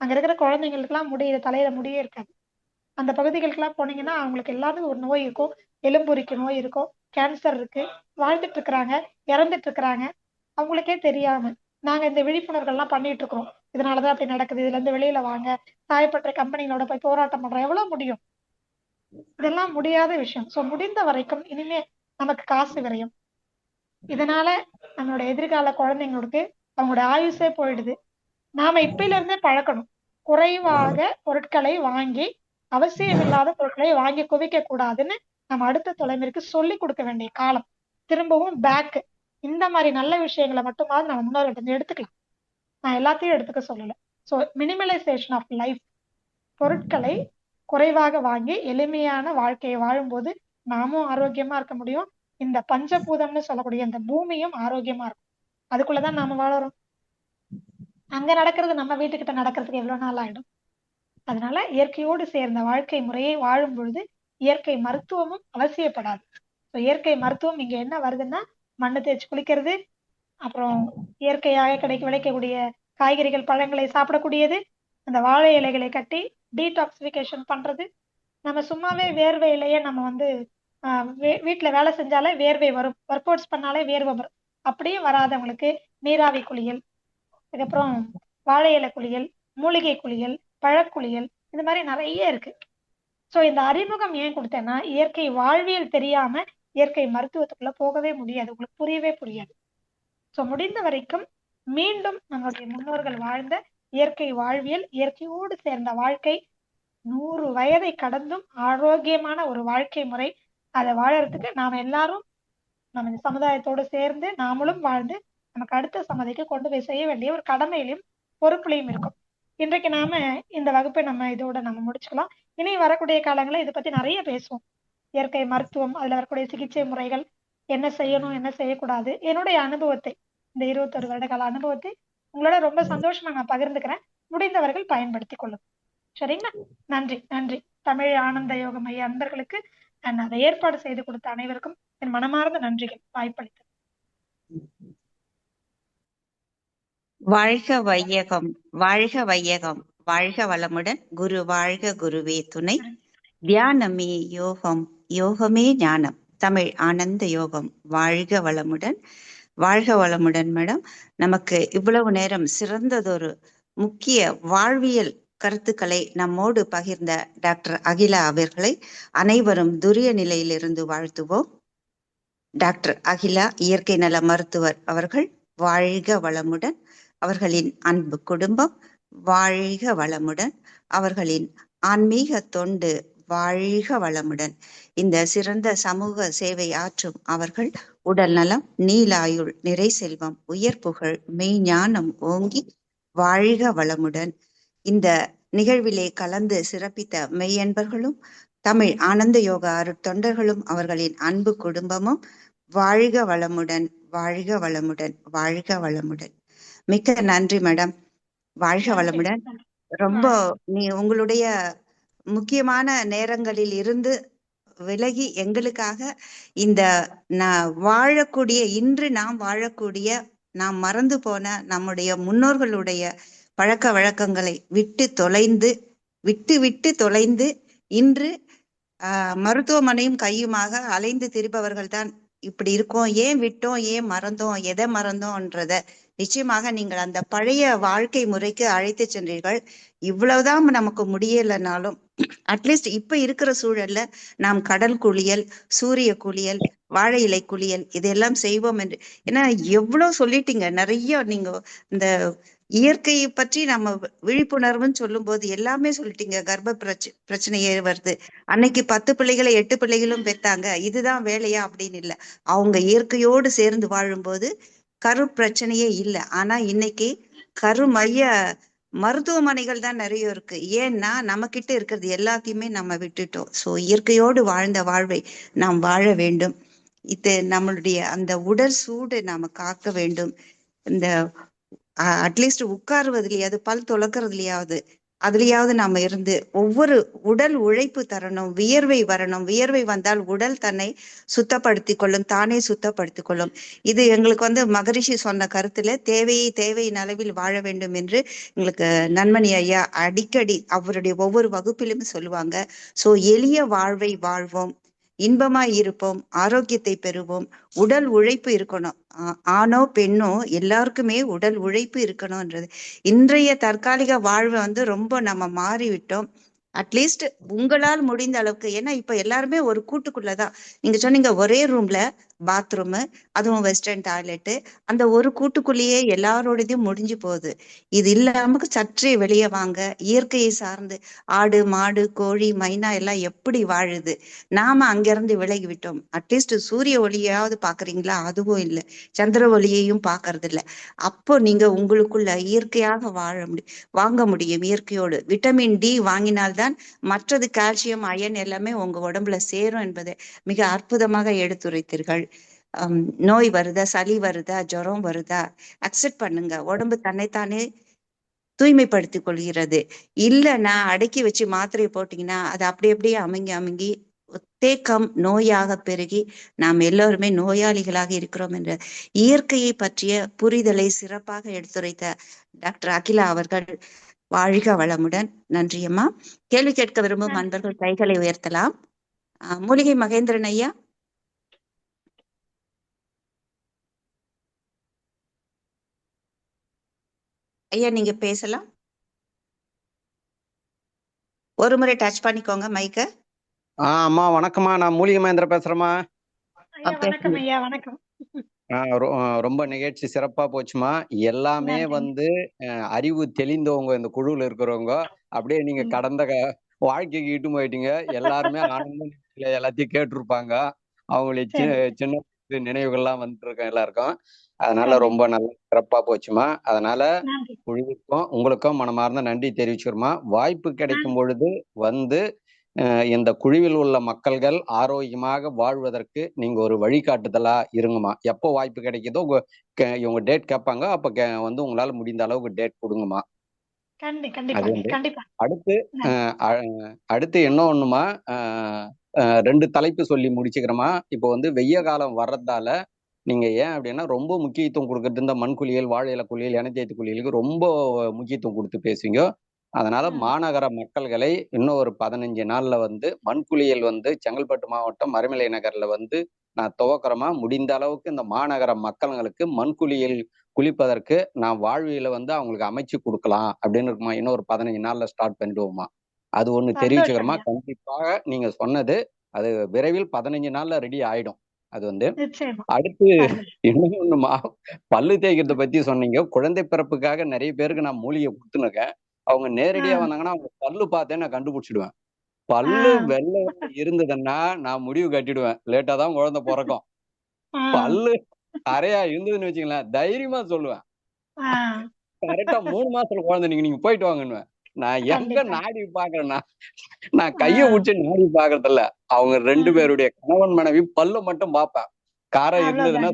அங்க இருக்கிற குழந்தைங்களுக்கு எல்லாம் தலையில முடியே இருக்காது. அந்த பகுதிகளுக்கு எல்லாம் போனீங்கன்னா அவங்களுக்கு எல்லாருக்கும் ஒரு நோய் இருக்கும். எலும்புரிக்கு நோய் இருக்கும், கேன்சர் இருக்கு, வாழ்ந்துட்டு இருக்கிறாங்க, இறந்துட்டு இருக்கிறாங்க, அவங்களுக்கே தெரியாம. நாங்க இந்த விழிப்புணர்வு எல்லாம் பண்ணிட்டு இருக்கிறோம். இதனாலதான் அப்படி நடக்குது, இதுல இருந்து வெளியில வாங்க, சாயப்பட்ட கம்பெனிகளோட போய் போராட்டம் பண்றோம். எவ்வளவு முடியும்? இதெல்லாம் முடியாத விஷயம். சோ முடிந்த வரைக்கும் இனிமே நமக்கு காசு விரயம். இதனால நம்மளோட எதிர்கால குழந்தைங்களுக்கு அவங்களோட ஆயுசே போயிடுது. நாம இப்பையில இருந்தே பழக்கணும். குறைவாக பொருட்களை வாங்கி, அவசியம் இல்லாத பொருட்களை வாங்கி குவிக்க கூடாதுன்னு நம்ம அடுத்த தலைமுறைக்கு சொல்லி கொடுக்க வேண்டிய காலம். திரும்பவும் பேக். இந்த மாதிரி நல்ல விஷயங்களை மட்டுமாவது நம்ம முன்னோர்கிட்ட எடுத்துக்கலாம். நான் எல்லாத்தையும் எடுத்துக்க சொல்லல. So minimalization of life. பொருட்களை குறைவாக வாங்கி எளிமையான வாழ்க்கையை வாழும்போது நாமும் ஆரோக்கியமா இருக்க முடியும். இந்த பஞ்சபூதம்னு சொல்லக்கூடிய இந்த பூமியும் ஆரோக்கியமா இருக்கும். அதுக்குள்ளதான் நாம வாழறோம். அங்க நடக்கிறது நம்ம வீட்டுக்கிட்ட நடக்கிறதுக்கு எவ்வளவு நாள் ஆயிடும்? அதனால இயற்கையோடு சேர்ந்த வாழ்க்கை முறையை வாழும் பொழுது இயற்கை மருத்துவமும் அவசியப்படாது. இயற்கை மருத்துவம் இங்க என்ன வருதுன்னா, மண்ணு தேய்ச்சி குளிக்கிறது, அப்புறம் இயற்கையாக விளைக்கக்கூடிய காய்கறிகள் பழங்களை சாப்பிடக்கூடியது, அந்த வாழை இலைகளை கட்டி டீடாக்சிபிகேஷன் பண்றது. நம்ம சும்மாவே வேர்வையிலேயே நம்ம வீட்டுல வேலை செஞ்சாலே வேர்வை வரும், ஒர்க் அவுட்ஸ் பண்ணாலே வேர்வை வரும். அப்படியே வராதவங்களுக்கு நீராவி குளியல், அதுக்கப்புறம் வாழை இலை குளியல், மூலிகை குளியல், பழக்குளியல், இந்த மாதிரி நிறைய இருக்கு. சோ இந்த அறிமுகம் ஏன் கொடுத்தேன்னா, இயற்கை வாழ்வியல் தெரியாம இயற்கை மருத்துவத்துக்குள்ள போகவே முடியாது, உங்களுக்கு புரியவே புரியாது. சோ முடிந்த வரைக்கும் மீண்டும் நம்மளுடைய முன்னோர்கள் வாழ்ந்த இயற்கை வாழ்வியல், இயற்கையோடு சேர்ந்த வாழ்க்கை, 100 வயதை கடந்தும் ஆரோக்கியமான ஒரு வாழ்க்கை முறை, அதை வாழறதுக்கு நாம எல்லாரும் நம்ம இந்த சமுதாயத்தோடு சேர்ந்து நாமளும் வாழ்ந்து நமக்கு அடுத்த சமதிக்கு கொண்டு போய் செய்ய வேண்டிய ஒரு கடமையிலையும் பொறுப்புலையும் இருக்கும். இன்றைக்கு நாம இந்த வகுப்பை இதோட நம்ம முடிச்சுக்கலாம். இனி வரக்கூடிய காலங்களில் இதை பத்தி நிறைய பேசுவோம். இயற்கை மருத்துவம், அதுல வரக்கூடிய சிகிச்சை முறைகள், என்ன செய்யணும் என்ன செய்யக்கூடாது, என்னுடைய அனுபவத்தை, இந்த 21 வருட கால அனுபவத்தை உங்களோட ரொம்ப சந்தோஷமா நான் பகிர்ந்துக்கிறேன். முடிந்தவர்கள் பயன்படுத்தி கொள்ளும். சரிங்களா? நன்றி. நன்றி. தமிழ் ஆனந்த யோக மைய அன்பர்களுக்கு அதை ஏற்பாடு செய்து கொடுத்த அனைவருக்கும் என் மனமார்ந்த நன்றிகள். வாய்ப்பளித்தது. வாழ்க வையகம், வாழ்க வையகம், வாழ்க வளமுடன். குரு வாழ்க, குருவே துணை. தியானமே யோகம், யோகமே ஞானம். தமிழ் ஆனந்த யோகம். வாழ்க வளமுடன், வாழ்க வளமுடன். மேடம், நமக்கு இவ்வளவு நேரம் சிறந்ததொரு முக்கிய வாழ்வியல் கருத்துக்களை நம்மோடு பகிர்ந்த டாக்டர் அகிலா அவர்களை அனைவரும் துரிய நிலையிலிருந்து வாழ்த்துவோம். டாக்டர் அகிலா இயற்கை நல மருத்துவர் அவர்கள் வாழ்க வளமுடன். அவர்களின் அன்பு குடும்பம் வாழ்க வளமுடன். அவர்களின் ஆன்மீக தொண்டு வாழ்க வளமுடன். இந்த சிறந்த சமூக சேவை ஆற்றும் அவர்கள் உடல் நலம், நீலாயுள், நிறை செல்வம், உயர் புகழ், மெய்ஞானம் ஓங்கி வாழ்க வளமுடன். இந்த நிகழ்விலே கலந்து சிறப்பித்த மெய்யன்பர்களும் தமிழ் ஆனந்த யோகா அருட்தொண்டர்களும் அவர்களின் அன்பு குடும்பமும் வாழ்க வளமுடன், வாழ்க வளமுடன், வாழ்க வளமுடன். மிக்க நன்றி மேடம். வாழ்க வளமுடன். ரொம்ப உங்களுடைய முக்கியமான நேரங்களில் இருந்து விலகி எங்களுக்காக இந்த வாழக்கூடிய, இன்று நாம் வாழக்கூடிய, நாம் மறந்து போன நம்முடைய முன்னோர்களுடைய பழக்க வழக்கங்களை விட்டு தொலைந்து இன்று மருத்துவமனையும் கையுமாக அலைந்து திரிபவர்கள் தான் இப்படி இருக்கோம், ஏன் விட்டோம், ஏன் மறந்தோம், எதை மறந்தோம்ன்றத நிச்சயமாக நீங்கள் அந்த பழைய வாழ்க்கை முறைக்கு அழைத்து சென்றீர்கள். இவ்வளவுதான் நமக்கு முடியலைனாலும் அட்லீஸ்ட் இப்ப இருக்கிற சூழல்ல நாம் கடல் குளியல், சூரிய குளியல், வாழை இலை குளியல் இதெல்லாம் செய்வோம் என்று. ஏன்னா எவ்வளவு சொல்லிட்டீங்க, நிறைய நீங்க இந்த இயற்கையை பற்றி நம்ம விழிப்புணர்வுன்னு சொல்லும் போது எல்லாமே சொல்லிட்டீங்க. கர்ப்ப பிரச்சனையே வருது, அன்னைக்கு 10 பிள்ளைகளை 8 பிள்ளைகளும் பெத்தாங்க, இதுதான் வேலையா அப்படின்னு இல்ல. அவங்க இயற்கையோடு சேர்ந்து வாழும்போது கரு பிரச்சனையே இல்லை. ஆனா இன்னைக்கு கரு மைய மருத்துவமனைகள் தான் நிறைய இருக்கு. ஏன்னா நம்ம கிட்ட இருக்கிறது எல்லாத்தையுமே நம்ம விட்டுட்டோம். சோ இயற்கையோடு வாழ்ந்த வாழ்வை நாம் வாழ வேண்டும். இது நம்மளுடைய அந்த உடல் சூடு நாம காக்க வேண்டும். இந்த அட்லீஸ்ட் உட்காருவதிலேயாவது, பல் துலக்கிறதுலயாவது, அதுலயாவது நாம இருந்து ஒவ்வொரு உடல் உழைப்பு தரணும், வியர்வை வரணும். வியர்வை வந்தால் உடல் தன்னை சுத்தப்படுத்தி கொள்ளும், தானே சுத்தப்படுத்திக் கொள்ளும். இது எங்களுக்கு மகரிஷி சொன்ன கருத்துல தேவையின் அளவில் வாழ வேண்டும் என்று எங்களுக்கு நன்மணி ஐயா அடிக்கடி அவருடைய ஒவ்வொரு வகுப்பிலும் சொல்லுவாங்க. சோ எளிய வாழ்வை வாழ்வோம், இன்பமாய் இருப்போம், ஆரோக்கியத்தை பெறுவோம். உடல் உழைப்பு இருக்கணும். ஆணோ பெண்ணோ எல்லாருக்குமே உடல் உழைப்பு இருக்கணும்ன்றது. இன்றைய தற்காலிக வாழ்வை ரொம்ப நம்ம மாறிவிட்டோம். அட்லீஸ்ட் உங்களால் முடிந்த அளவுக்கு, ஏன்னா இப்ப எல்லாருமே ஒரு கூட்டுக்குள்ளதான். நீங்க சொன்னீங்க ஒரே ரூம்ல பாத்ரூமு, அதுவும் வெஸ்டர்ன் டாய்லெட்டு, அந்த ஒரு கூட்டுக்குள்ளேயே எல்லாரோடதையும் முடிஞ்சு போகுது. இது இல்லாம சற்றே வெளியே வாங்க. இயற்கையை சார்ந்து ஆடு மாடு கோழி மைனா எல்லாம் எப்படி வாழுது, நாம அங்கிருந்து விலகி விட்டோம். அட்லீஸ்ட் சூரிய ஒளியாவது பாக்குறீங்களா? அதுவும் இல்லை. சந்திர ஒளியையும் பாக்குறது இல்லை. அப்போ நீங்க உங்களுக்குள்ள இயற்கையாக வாங்க முடியும். இயற்கையோடு விட்டமின் டி வாங்கினால்தான் மற்றது கால்சியம் அயன் எல்லாமே உங்க உடம்புல சேரும் என்பதை மிக அற்புதமாக எடுத்துரைத்தீர்கள். நோய் வருதா, சளி வருதா, ஜுரம் வருதா, அக்செப்ட் பண்ணுங்க. உடம்பு தன்னைத்தானே தூய்மைப்படுத்திக் கொள்கிறது. இல்லைன்னா அடக்கி வச்சு மாத்திரையை போட்டீங்கன்னா அது அப்படியே அமுங்கி தேக்கம் நோயாக பெருகி நாம் எல்லோருமே நோயாளிகளாக இருக்கிறோம் என்ற இயற்கையை பற்றிய புரிதலை சிறப்பாக எடுத்துரைத்த டாக்டர் அகிலா அவர்கள் வாழ்க வளமுடன். நன்றியம்மா. கேள்வி கேட்க விரும்பும் அன்பர்கள் கைகளை உயர்த்தலாம். மூலிகை மகேந்திரன் ஐயா. ஐயா நீங்க பேசலாம். ஒரு முறை டச் பண்ணிக்கோங்க மைக்க. அம்மா வணக்கம்மா, நான் மூலிகை மகேந்திர பேசுறேம்மா. வணக்கம் ஐயா. வணக்கம். ரொம்ப நிகழ்ச்சி சிறப்பா போச்சுமா. எல்லாமே அறிவு தெளிந்தவங்க இந்த குழுவில் இருக்கிறவங்க. அப்படியே நீங்க கடந்த வாழ்க்கைக்கு இட்டு போயிட்டீங்க. எல்லாருமே ஆனந்தம் எல்லாத்தையும் கேட்டிருப்பாங்க. அவங்களுக்கு சின்ன நினைவுகள்லாம் வந்துட்டு இருக்கோம் எல்லாருக்கும். அதனால ரொம்ப நல்லா சிறப்பா போச்சுமா. அதனால குழுவுக்கும் உங்களுக்கும் மனமார்ந்த நன்றி தெரிவிச்சிருமா. வாய்ப்பு கிடைக்கும் பொழுது இந்த குழுவில் உள்ள மக்கள்கள் ஆரோக்கியமாக வாழ்வதற்கு நீங்க ஒரு வழிகாட்டுதலா இருங்கம்மா. எப்போ வாய்ப்பு கிடைக்குதோ இவங்க டேட் கேட்பாங்க, அப்ப உங்களால முடிந்த அளவுக்கு டேட் கொடுங்கம்மா. அடுத்து என்ன ஒண்ணுமா, 2 தலைப்பு சொல்லி முடிச்சுக்கிறோமா. இப்போ வெய்ய காலம் வர்றதால நீங்க ஏன் அப்படின்னா ரொம்ப முக்கியத்துவம் கொடுக்கறது இந்த மண் குளியல், வாழை இலை குளியல், எண்ணெய் தேய்த்து குளியலுக்கு ரொம்ப முக்கியத்துவம் கொடுத்து பேசுவீங்க. அதனால மாநகர மக்கள்களை இன்னும் ஒரு 15 நாள்ல மண்குளியல் செங்கல்பட்டு மாவட்டம் மறைமலை நகர்ல நான் துவக்கிறமா. முடிந்த அளவுக்கு இந்த மாநகர மக்களுங்களுக்கு மண்குளியல் குளிப்பதற்கு நான் வாழ்வியல அவங்களுக்கு அமைச்சு கொடுக்கலாம் அப்படின்னு இருக்குமா. இன்னும் ஒரு 15 நாள்ல ஸ்டார்ட் பண்ணிடுவோமா. அது ஒண்ணு தெரிவிச்சுக்கிறோமா. கண்டிப்பாக நீங்க சொன்னது அது விரைவில் 15 நாள்ல ரெடி ஆயிடும். அது அடுத்து இன்னும் ஒண்ணுமா, பல்லு தேய்க்கிறத பத்தி சொன்னீங்க. குழந்தை பிறப்புக்காக நிறைய பேருக்கு நான் மூலிகை கொடுத்துனுக்கேன். அவங்க நேரடியா வந்தாங்கன்னா அவங்க பல்லு பார்த்தே நான் கண்டுபிடிச்சிடுவேன். பல்லு வெள்ளை இருந்ததுன்னா நான் முடிவு கட்டிடுவேன், லேட்டா தான் குழந்தை பிறக்கும். பல்லு அறையா இருந்ததுன்னு வச்சுங்களேன், தைரியமா சொல்லுவேன், கரெக்டா 3 மாசத்துல குழந்தை நீங்க போயிட்டு வாங்கன்னு. நான் எங்க நாடி பாக்குறேன்னா, நான் கைய உடிச்சு நாடி பாக்குறது இல்ல. அவங்க 2 பேருடைய கணவன் மனைவி பல்லு மட்டும் பார்ப்பேன். காரம் இருந்ததுன்னா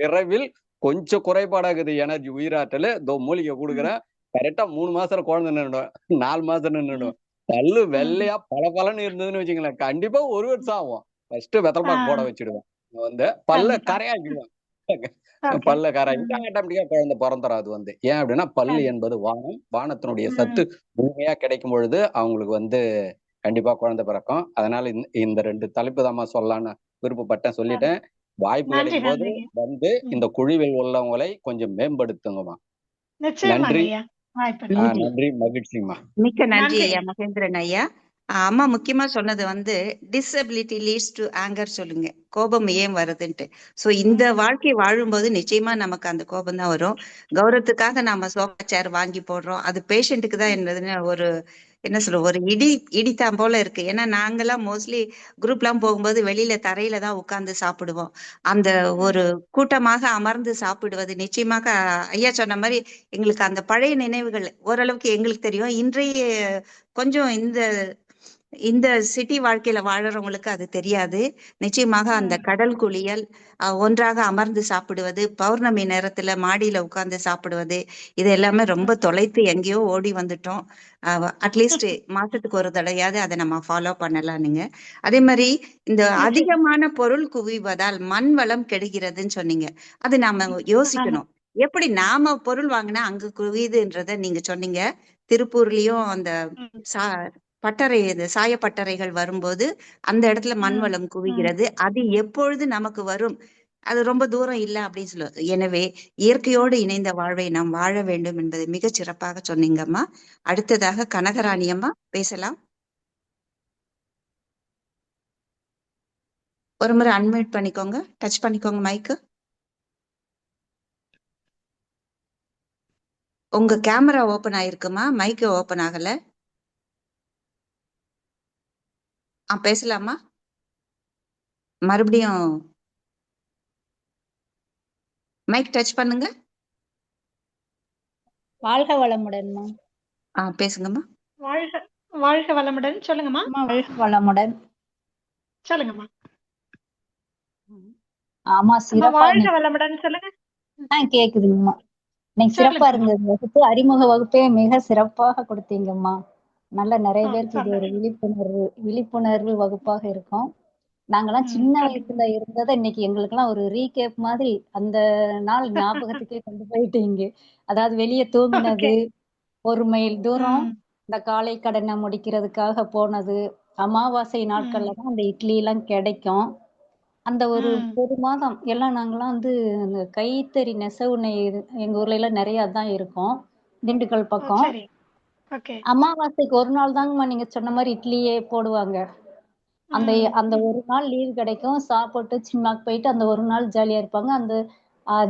விரைவில் கொஞ்சம் குறைபாடாகுது எனர்ஜி உயிராற்றல், மூலிகை கொடுக்குறேன், கரெக்டா 3 மாசத்துல குழந்தை நின்றுடும், 4 மாசம் நின்றுடும். பல்லு வெள்ளையா பலன்னு இருந்ததுன்னு வச்சுங்களேன், கண்டிப்பா 1 வருஷம் ஆகும். ஃபர்ஸ்ட் வெத்தலைப்பாக்கு போட வச்சிடுவேன். பல்ல கரையாக்கிடுவேன். பல்ல கரையாக்கிட்டு ஆட்டோமேட்டிக்கா குழந்தை பிறந்துடும். ஏன் அப்படின்னா பல்லு என்பது வானம், வானத்தினுடைய சத்து முழுமையா கிடைக்கும் பொழுது அவங்களுக்கு கண்டிப்பா குழந்தை பிறக்கும். அதனால இந்த 2 தலைப்பு தான் சொல்லலான்னு விருப்பப்பட்டேன், சொல்லிட்டேன். வாய்ப்பு நன்றி கிடைக்கும் போது நன்றிங்க. வந்து ம். இந்த குழுவில் உள்ளவங்களை கொஞ்சம் மேம்படுத்துங்கம்மா. நிச்சயமாங்க நன்றி. ஐயா. வாய்ப்பு நன்றி. நன்றி, மகிழ்ச்சிம்மா. மிக்க நன்றி நன்றிங்க. ஐயா மகேந்திரன் ஐயா. அம்மா முக்கியமா சொன்னது வந்து டிசபிலிட்டி லீட்ஸ் டு ஆங்கர் சொல்லுங்க. கோபம் ஏன் வருதுன்ட்டு. சோ இந்த வாழ்க்கை வாழும்போது நிச்சயமா நமக்கு அந்த கோபம் தான் வரும். கௌரவத்துக்காக நாம சோஃபா சேர் வாங்கி போடுறோம். அது பேஷண்ட்டுக்கு தான் என்னதுன்னு ஒரு என்ன சொல்ற ஒரு இடித்தான் போல இருக்கு. ஏன்னா நாங்கெல்லாம் மோஸ்ட்லி குரூப்லாம் போகும்போது வெளியில தரையில தான் உட்கார்ந்து சாப்பிடுவோம். அந்த ஒரு கூட்டமாக அமர்ந்து சாப்பிடுவது நிச்சயமாக ஐயா சொன்ன மாதிரி எங்களுக்கு அந்த பழைய நினைவுகள் ஓரளவுக்கு எங்களுக்கு தெரியும். இன்றைய கொஞ்சம் இந்த இந்த சிட்டி வாழ்க்கையில வாழறவங்களுக்கு அது தெரியாது. நிச்சயமாக அந்த கடல் குளியல், ஒன்றாக அமர்ந்து சாப்பிடுவது, பௌர்ணமி நேரத்துல மாடியில உட்கார்ந்து சாப்பிடுவது, இது எல்லாமே ரொம்ப தொலைத்து எங்கேயோ ஓடி வந்துட்டோம். அட்லீஸ்ட் மாசத்துக்கு ஒரு தடவையாவது அதை நம்ம ஃபாலோ பண்ணலாம். நீங்க அதே மாதிரி இந்த நிச்சயம். அதிகமான பொருள் குவிவதால் மண் வளம் கெடுகிறதுன்னு சொன்னீங்க. அது நாம ஆமா. யோசிக்கணும். எப்படி நாம பொருள் வாங்கினா அங்க குவியுதுன்றத நீங்க சொன்னீங்க. திருப்பூர்லயும் அந்த ம். சா பட்டறை இது சாயப்பட்டறைகள் வரும்போது அந்த இடத்துல மண் ம். வளம் ம். குவிகிறது. அது எப்பொழுது நமக்கு வரும்? அது ரொம்ப தூரம் இல்ல அப்படின்னு சொல்லுவது. எனவே இயற்கையோடு இணைந்த வாழ்வை நாம் வாழ வேண்டும் என்பதை மிகச் சிறப்பாக சொன்னீங்கம்மா. அடுத்ததாக கனகராணி அம்மா பேசலாம். ஒரு முறை அன்மியூட் பண்ணிக்கோங்க, டச் பண்ணிக்கோங்க மைக்கு. உங்க கேமரா ஓபன் ஆயிருக்குமா? மைக்கு ஓபன் ஆகல. பேசலாமா? மறுபடியும் மைக் டச் பண்ணுங்க. வாழ்க வளமுடன்மா. பேசுங்கம்மா. வாழ்க வாழ்க வளமுடன். சொல்லுங்கம்மா. அம்மா வாழ்க வளமுடன். சொல்லுங்கம்மா. ஆமா அம்மா சிறப்பா வாழ்க இன்னைக்கு வளமுடன் சொல்லுங்க. கேக்குதுங்கம்மா. இன்னைக்கு சிறப்பா சொல்லுங்கம்மா. இருந்தது வகுப்பு. அறிமுக வகுப்பே மிக சிறப்பாக கொடுத்தீங்கம்மா. நல்ல நிறைய பேருக்கு இது ஒரு சந்தோஷம். விழிப்புணர்வு வகுப்பாக இருக்கும். நாங்கெல்லாம் சின்ன கண்டிப்பா. வயசுல இருந்ததை இன்னைக்கு எங்களுக்கெல்லாம் ஒரு ரீகேப் மாதிரி அந்த நாள் ஞாபகத்துக்கே கொண்டு போயிட்டீங்க. அதாவது வெளியே ஓகே. தூங்குனது, 1 மைல் தூரம் ம். இந்த காலை கடனை முடிக்கிறதுக்காக போனது. அமாவாசை நாட்கள்ல ம். தான் அந்த இட்லி எல்லாம் கிடைக்கும். அந்த ஒரு ம். 1 மாதம் எல்லாம் நாங்கலாம் வந்து அந்த கைத்தறி நெசவு எங்க ஊர்ல எல்லாம் நிறைய அதான் இருக்கும். திண்டுக்கல் ஓ, பக்கம். சரி. ஓகே. அமாவாசைக்கு 1 நாள் தாங்கம்மா நீங்க சொன்ன மாரி இட்லியே போடுவாங்க. அந்த ம். அந்த 1 நாள் லீவ் கிடைக்கும். சாப்பிட்டு சினிமாக்கு போயிட்டு அந்த 1 நாள் ஜாலியா இருப்பாங்க. அந்த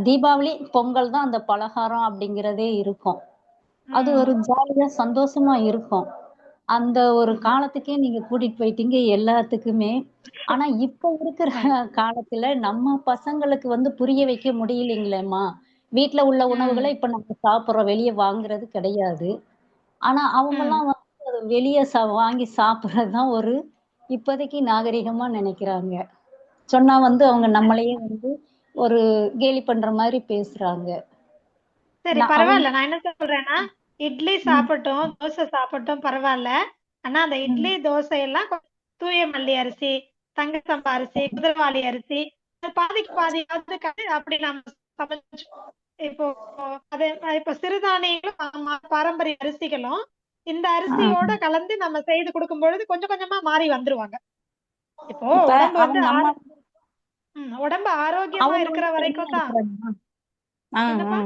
தீபாவளி, பொங்கல் தான் அந்த பலகாரம் அப்படிங்கிறதே இருக்கும். அது ம். ஒரு ஜாலியா சந்தோஷமா இருக்கும். அந்த ஒரு ம். காலத்துக்கே நீங்க கூட்டிட்டு போயிட்டீங்க எல்லாத்துக்குமே. ஆனா இப்ப இருக்கிற காலத்துல நம்ம பசங்களுக்கு வந்து புரிய வைக்க முடியலைங்களேம்மா. வீட்ல உள்ள உணவுகள ம். இப்ப நம்ம சாப்பிடுறோம். வெளிய வாங்குறது கிடையாது. ஆனா ம். அவங்கலாம் வந்து அது வெளிய வாங்கி சாப்பிடுறது தான் ஒரு இப்போதைக்கு நாகரிகமா நினைக்கிறாங்க. சொன்னா வந்து அவங்க ம். நம்மளையே வந்து ஒரு கேலி பண்ற மாரி பேசுறாங்க. சரி, அவங்க பரவாயில்ல. நான் என்ன சொல்றேன்னா, இட்லி ம், சாப்பிட்டோம், தோசை சாப்பிட்டோம் பரவாயில்ல. ஆனா அந்த இட்லி, ம். தோசை எல்லாம் தூய மல்லி அரிசி, தங்க சம்பா அரிசி, குதிரவாளி அரிசி, அது பாதிக்கு பாதியாவது அப்படி நம்ம சமைச்சு இப்போ அது இப்போ சிறுதானியங்களும் பாரம்பரிய அரிசிகளும் இந்த ஆ. அரிசியோட கலந்து நம்ம செய்து கொடுக்கும் பொழுது கொஞ்சம் கொஞ்சமா மாறி வந்துருவாங்க. இப்போ இப்ப உடம்பு வந்து அவங்க நம்ம உடம்பு ஆரோக்கியமா அவங்க இருக்கிற வந்து தனியா வரைக்கும் தான். இருக்கிறாங்க. ஆ, ஆ. என்னப்பா?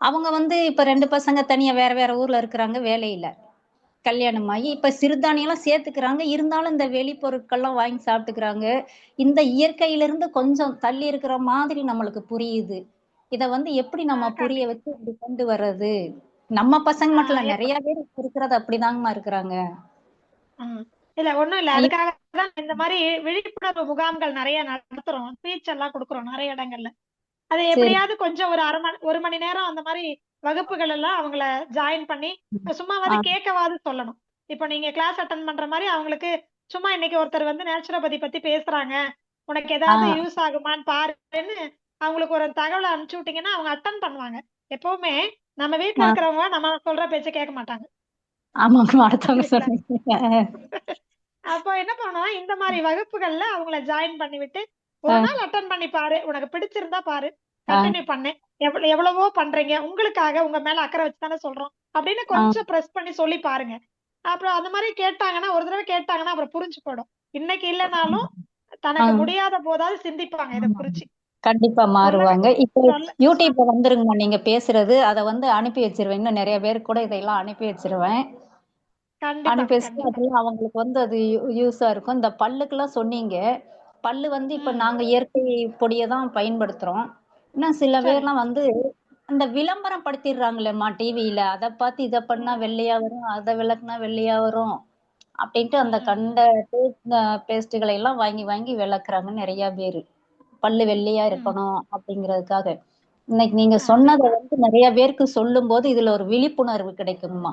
அவங்க வந்து இப்ப 2 பசங்க தனியா வேற வேற ஊர்ல இருக்கிறாங்க வேலையில. கல்யாணம் ஆகி இப்ப சிறுதானியம்லாம் சேர்த்துக்கிறாங்க. இருந்தாலும் இந்த வெளி பொருட்கள்லாம் வாங்கி சாப்பிட்டுக்கிறாங்க. இந்த இயற்கையிலிருந்து கொஞ்சம் தள்ளி இருக்கிற மாதிரி நம்மளுக்கு புரியுது. இத வந்து எப்படி நம்ம புரிய கண்டிப்பா. வச்சு இப்படி கொண்டு வர்றது? நம்ம பசங்க மட்டும் இல்ல. எப்ப நெறைய பேர் இப்ப இருக்கிறது அப்படிதாங்கம்மா இருக்கிறாங்க. ம். இல்ல ஒண்ணும் இல்ல. இப் அதுக்காக தான் இந்த மாரி விழிப்புணர்வு முகாம்கள் நெறைய நடத்துறோம். ஸ்பீச் எல்லாம் குடுக்குறோம் நெறைய இடங்கள்ல. அது சரி. எப்படியாவது கொஞ்சம் ஒரு 1 மணி நேரம் அந்த மாரி வகுப்புகள் எல்லாம் அவங்கள ஜாயின் பண்ணி, சும்மாவாது ஆ, கேட்கவாது சொல்லணும். இப்ப நீங்க கிளாஸ் அட்டெண்ட் பண்ற மாரி அவங்களுக்கு சும்மா இன்னைக்கு ஒருத்தர் வந்து நேச்சுரோபதி பத்தி பேசுறாங்க. உனக்கு ஆ. ஏதாவது யூஸ் ஆகுமான்னு பாருன்னு அவங்களுக்கு ஒரு தகவல அனுப்பிச்சு விட்டீங்கன்னா, அவங்க அட்டெண்ட் பண்ணுவாங்க. எப்பவுமே நம்ம வீட்ல ஆ. இருக்கிறவங்க நம்ம சொல்ற பேச்ச கேட்க மாட்டாங்க. ஆமாங்க. அடுத்தவங்க இல்லைங்களா? சொன்னீங்க. அப்போ என்ன பண்ணணும், இந்த மாரி வகுப்புகள்ல அவங்கள ஜாயின் பண்ணி விட்டு, ஒரு ஆ, நாள் அட்டெண்ட் பண்ணி பாரு. உனக்கு பிடிச்சிருந்தா பாரு. ஆ, கன்டின்யூ பண்ணு. எவ்வளவோ பண்றீங்க. உங்களுக்காக உங்க மேல அக்கறை வச்சு தானே சொல்றோம். அப்படின்னு ஆ. கொஞ்சம் பிரஸ் பண்ணி சொல்லி பாருங்க. அப்புறம் அந்த மாரி கேட்டாங்கன்னா, ஒரு தடவ கேட்டாங்கன்னா, அப்புறம் புரிஞ்சு போயிடும். இன்னைக்கு இல்லனாலும், தனக்கு முடியாத போதாவது சிந்திப்பாங்க இதை குறிச்சு. கண்டிப்பா மாறுவாங்க. இப்போ சொல்ல யூடியூப்ல வந்துருங்கம்மா நீங்க பேசுறது. அதை வந்து அனுப்பி வச்சிருவேன். இன்னும் நிறைய பேருக்கு கூட இதெல்லாம் அனுப்பி வச்சிருவேன். கண்டிப்பா அனுப்பி வச்சுட்டு கண்டிப்பா. அதெல்லாம் அவங்களுக்கு வந்து அது யூஸா இருக்கும். இந்த பல்லுக்கெல்லாம் சொன்னீங்க. பல்லு வந்து இப்ப ம். நாங்க இயற்கை பொடியை தான் பயன்படுத்துறோம். இன்னும் சில சரி. பேர்லாம் வந்து அந்த விளம்பரம் படுத்திடுறாங்களேம்மா டிவியில. அதை பார்த்து இதை பண்ணா வெள்ளையா வரும், அதை விளக்குனா வெள்ளையா வரும் அப்படின்ட்டு அந்த ம். கண்ட பேஸ்ட்டுகளை எல்லாம் வாங்கி வாங்கி விளக்குறாங்க நிறைய பேரு. பல்லு வெள்ளையா ம். இருக்கணும் அப்படிங்கிறதுக்காக. இன்னைக்கு நீங்க ஆ, சொன்னதை வந்து நிறைய பேருக்கு சொல்லும் போது இதுல ஒரு விழிப்புணர்வு கிடைக்கும்மா.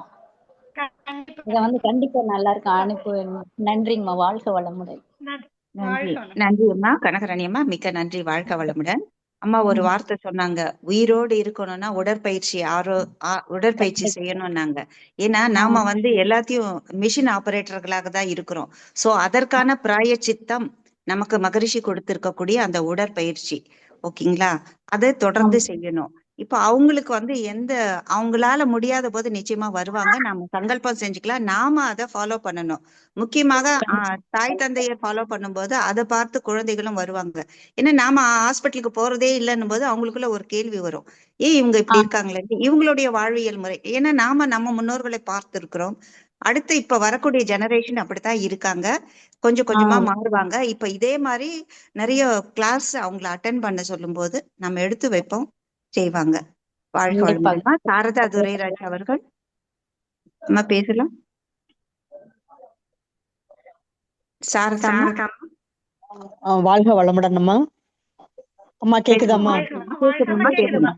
கண்டிப்பா இதை வந்து கண்டிப்பா. கண்டிப்பா நல்லா இருக்கும் அனுப்புவேன். நன்றிங்கம்மா. வாழ்க வளமுடன். நன்றி. நன்றி வாழ்க வளமுடன். நன்றி அம்மா கனகராணி அம்மா, மிக்க நன்றி. வாழ்க வளமுடன். அம்மா ஒரு வார்த்தை சொன்னாங்க, உயிரோடு இருக்கணும்னா உடற்பயிற்சி செய்யணும்னாங்க. ஏன்னா நாம வந்து எல்லாத்தையும் மிஷின் ஆபரேட்டர்களாக தான் இருக்கிறோம். சோ அதற்கான பிராயச்சித்தம் நமக்கு மகரிஷி கொடுத்திருக்கக்கூடிய அந்த உடற்பயிற்சி, ஓகேங்களா? அதை தொடர்ந்து செய்யணும். இப்ப அவங்களுக்கு வந்து அவங்களால முடியாத போது நிச்சயமா வருவாங்க. நாம சங்கல்பம் செஞ்சுக்கலாம். நாம அதை ஃபாலோ பண்ணணும். முக்கியமாக தாய் தந்தையை ஃபாலோ பண்ணும்போது அதை பார்த்து குழந்தைகளும் வருவாங்க. ஏன்னா நாம ஹாஸ்பிட்டலுக்கு போறதே இல்லைன்னும் போது அவங்களுக்குள்ள ஒரு கேள்வி வரும், இவங்க இப்படி இருக்காங்களே, இவங்களுடைய வாழ்வியல் முறை. ஏன்னா நாம நம்ம முன்னோர்களை பார்த்திருக்கிறோம். அடுத்து இப்ப வரக்கூடிய ஜெனரேஷன் அப்படித்தான் இருக்காங்க. கொஞ்சம் கொஞ்சமா மாறுவாங்க. இப்ப இதே மாதிரி நிறைய கிளாஸ் அவங்கள அட்டென்ட் பண்ண சொல்லும் போது நம்ம எடுத்து வைப்போம், செய்வாங்க. வாழ்க கண்டிப்பா. வளமுடன்மா. சாரதா துரைராஜ் அவர்கள் அம்மா பேசலாம். சாரதா அம்மா வாழ்க வளமுடன் அம்மா. அம்மா கேக்குதாம்மா? கேக்குதும்மா, கேக்குதும்மா.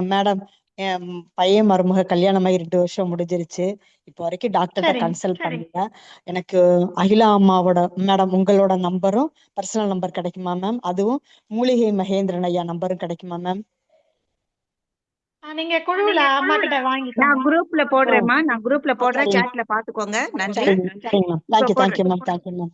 மேடம், என் பையன் மருமக கல்யாணமாகி 2 வருஷம் முடிஞ்சிருச்சு. இப்போ வரைக்கும் டாக்டர்கிட்ட சரி கன்சல்ட் பண்ணல. எனக்கு அகிலா அம்மாவோட மேடம் உங்களோட நம்பரும் பர்சனல் நம்பர் கிடைக்குமா மேம்? அதுவும் மூலிகை மகேந்திரன் ஐயா நம்பரும் கிடைக்குமா மேம்? நீங்க குழுவுல அம்மா கிட்ட நான் வாங்கிக்கோங்க. குரூப்ல போடுறேன், சாட்ல பாத்துக்கோங்க. நன்றி. சரிங்க மேம். இப்ப தேங்க்யூ போடுறேன். மேம். Thank you ma'am.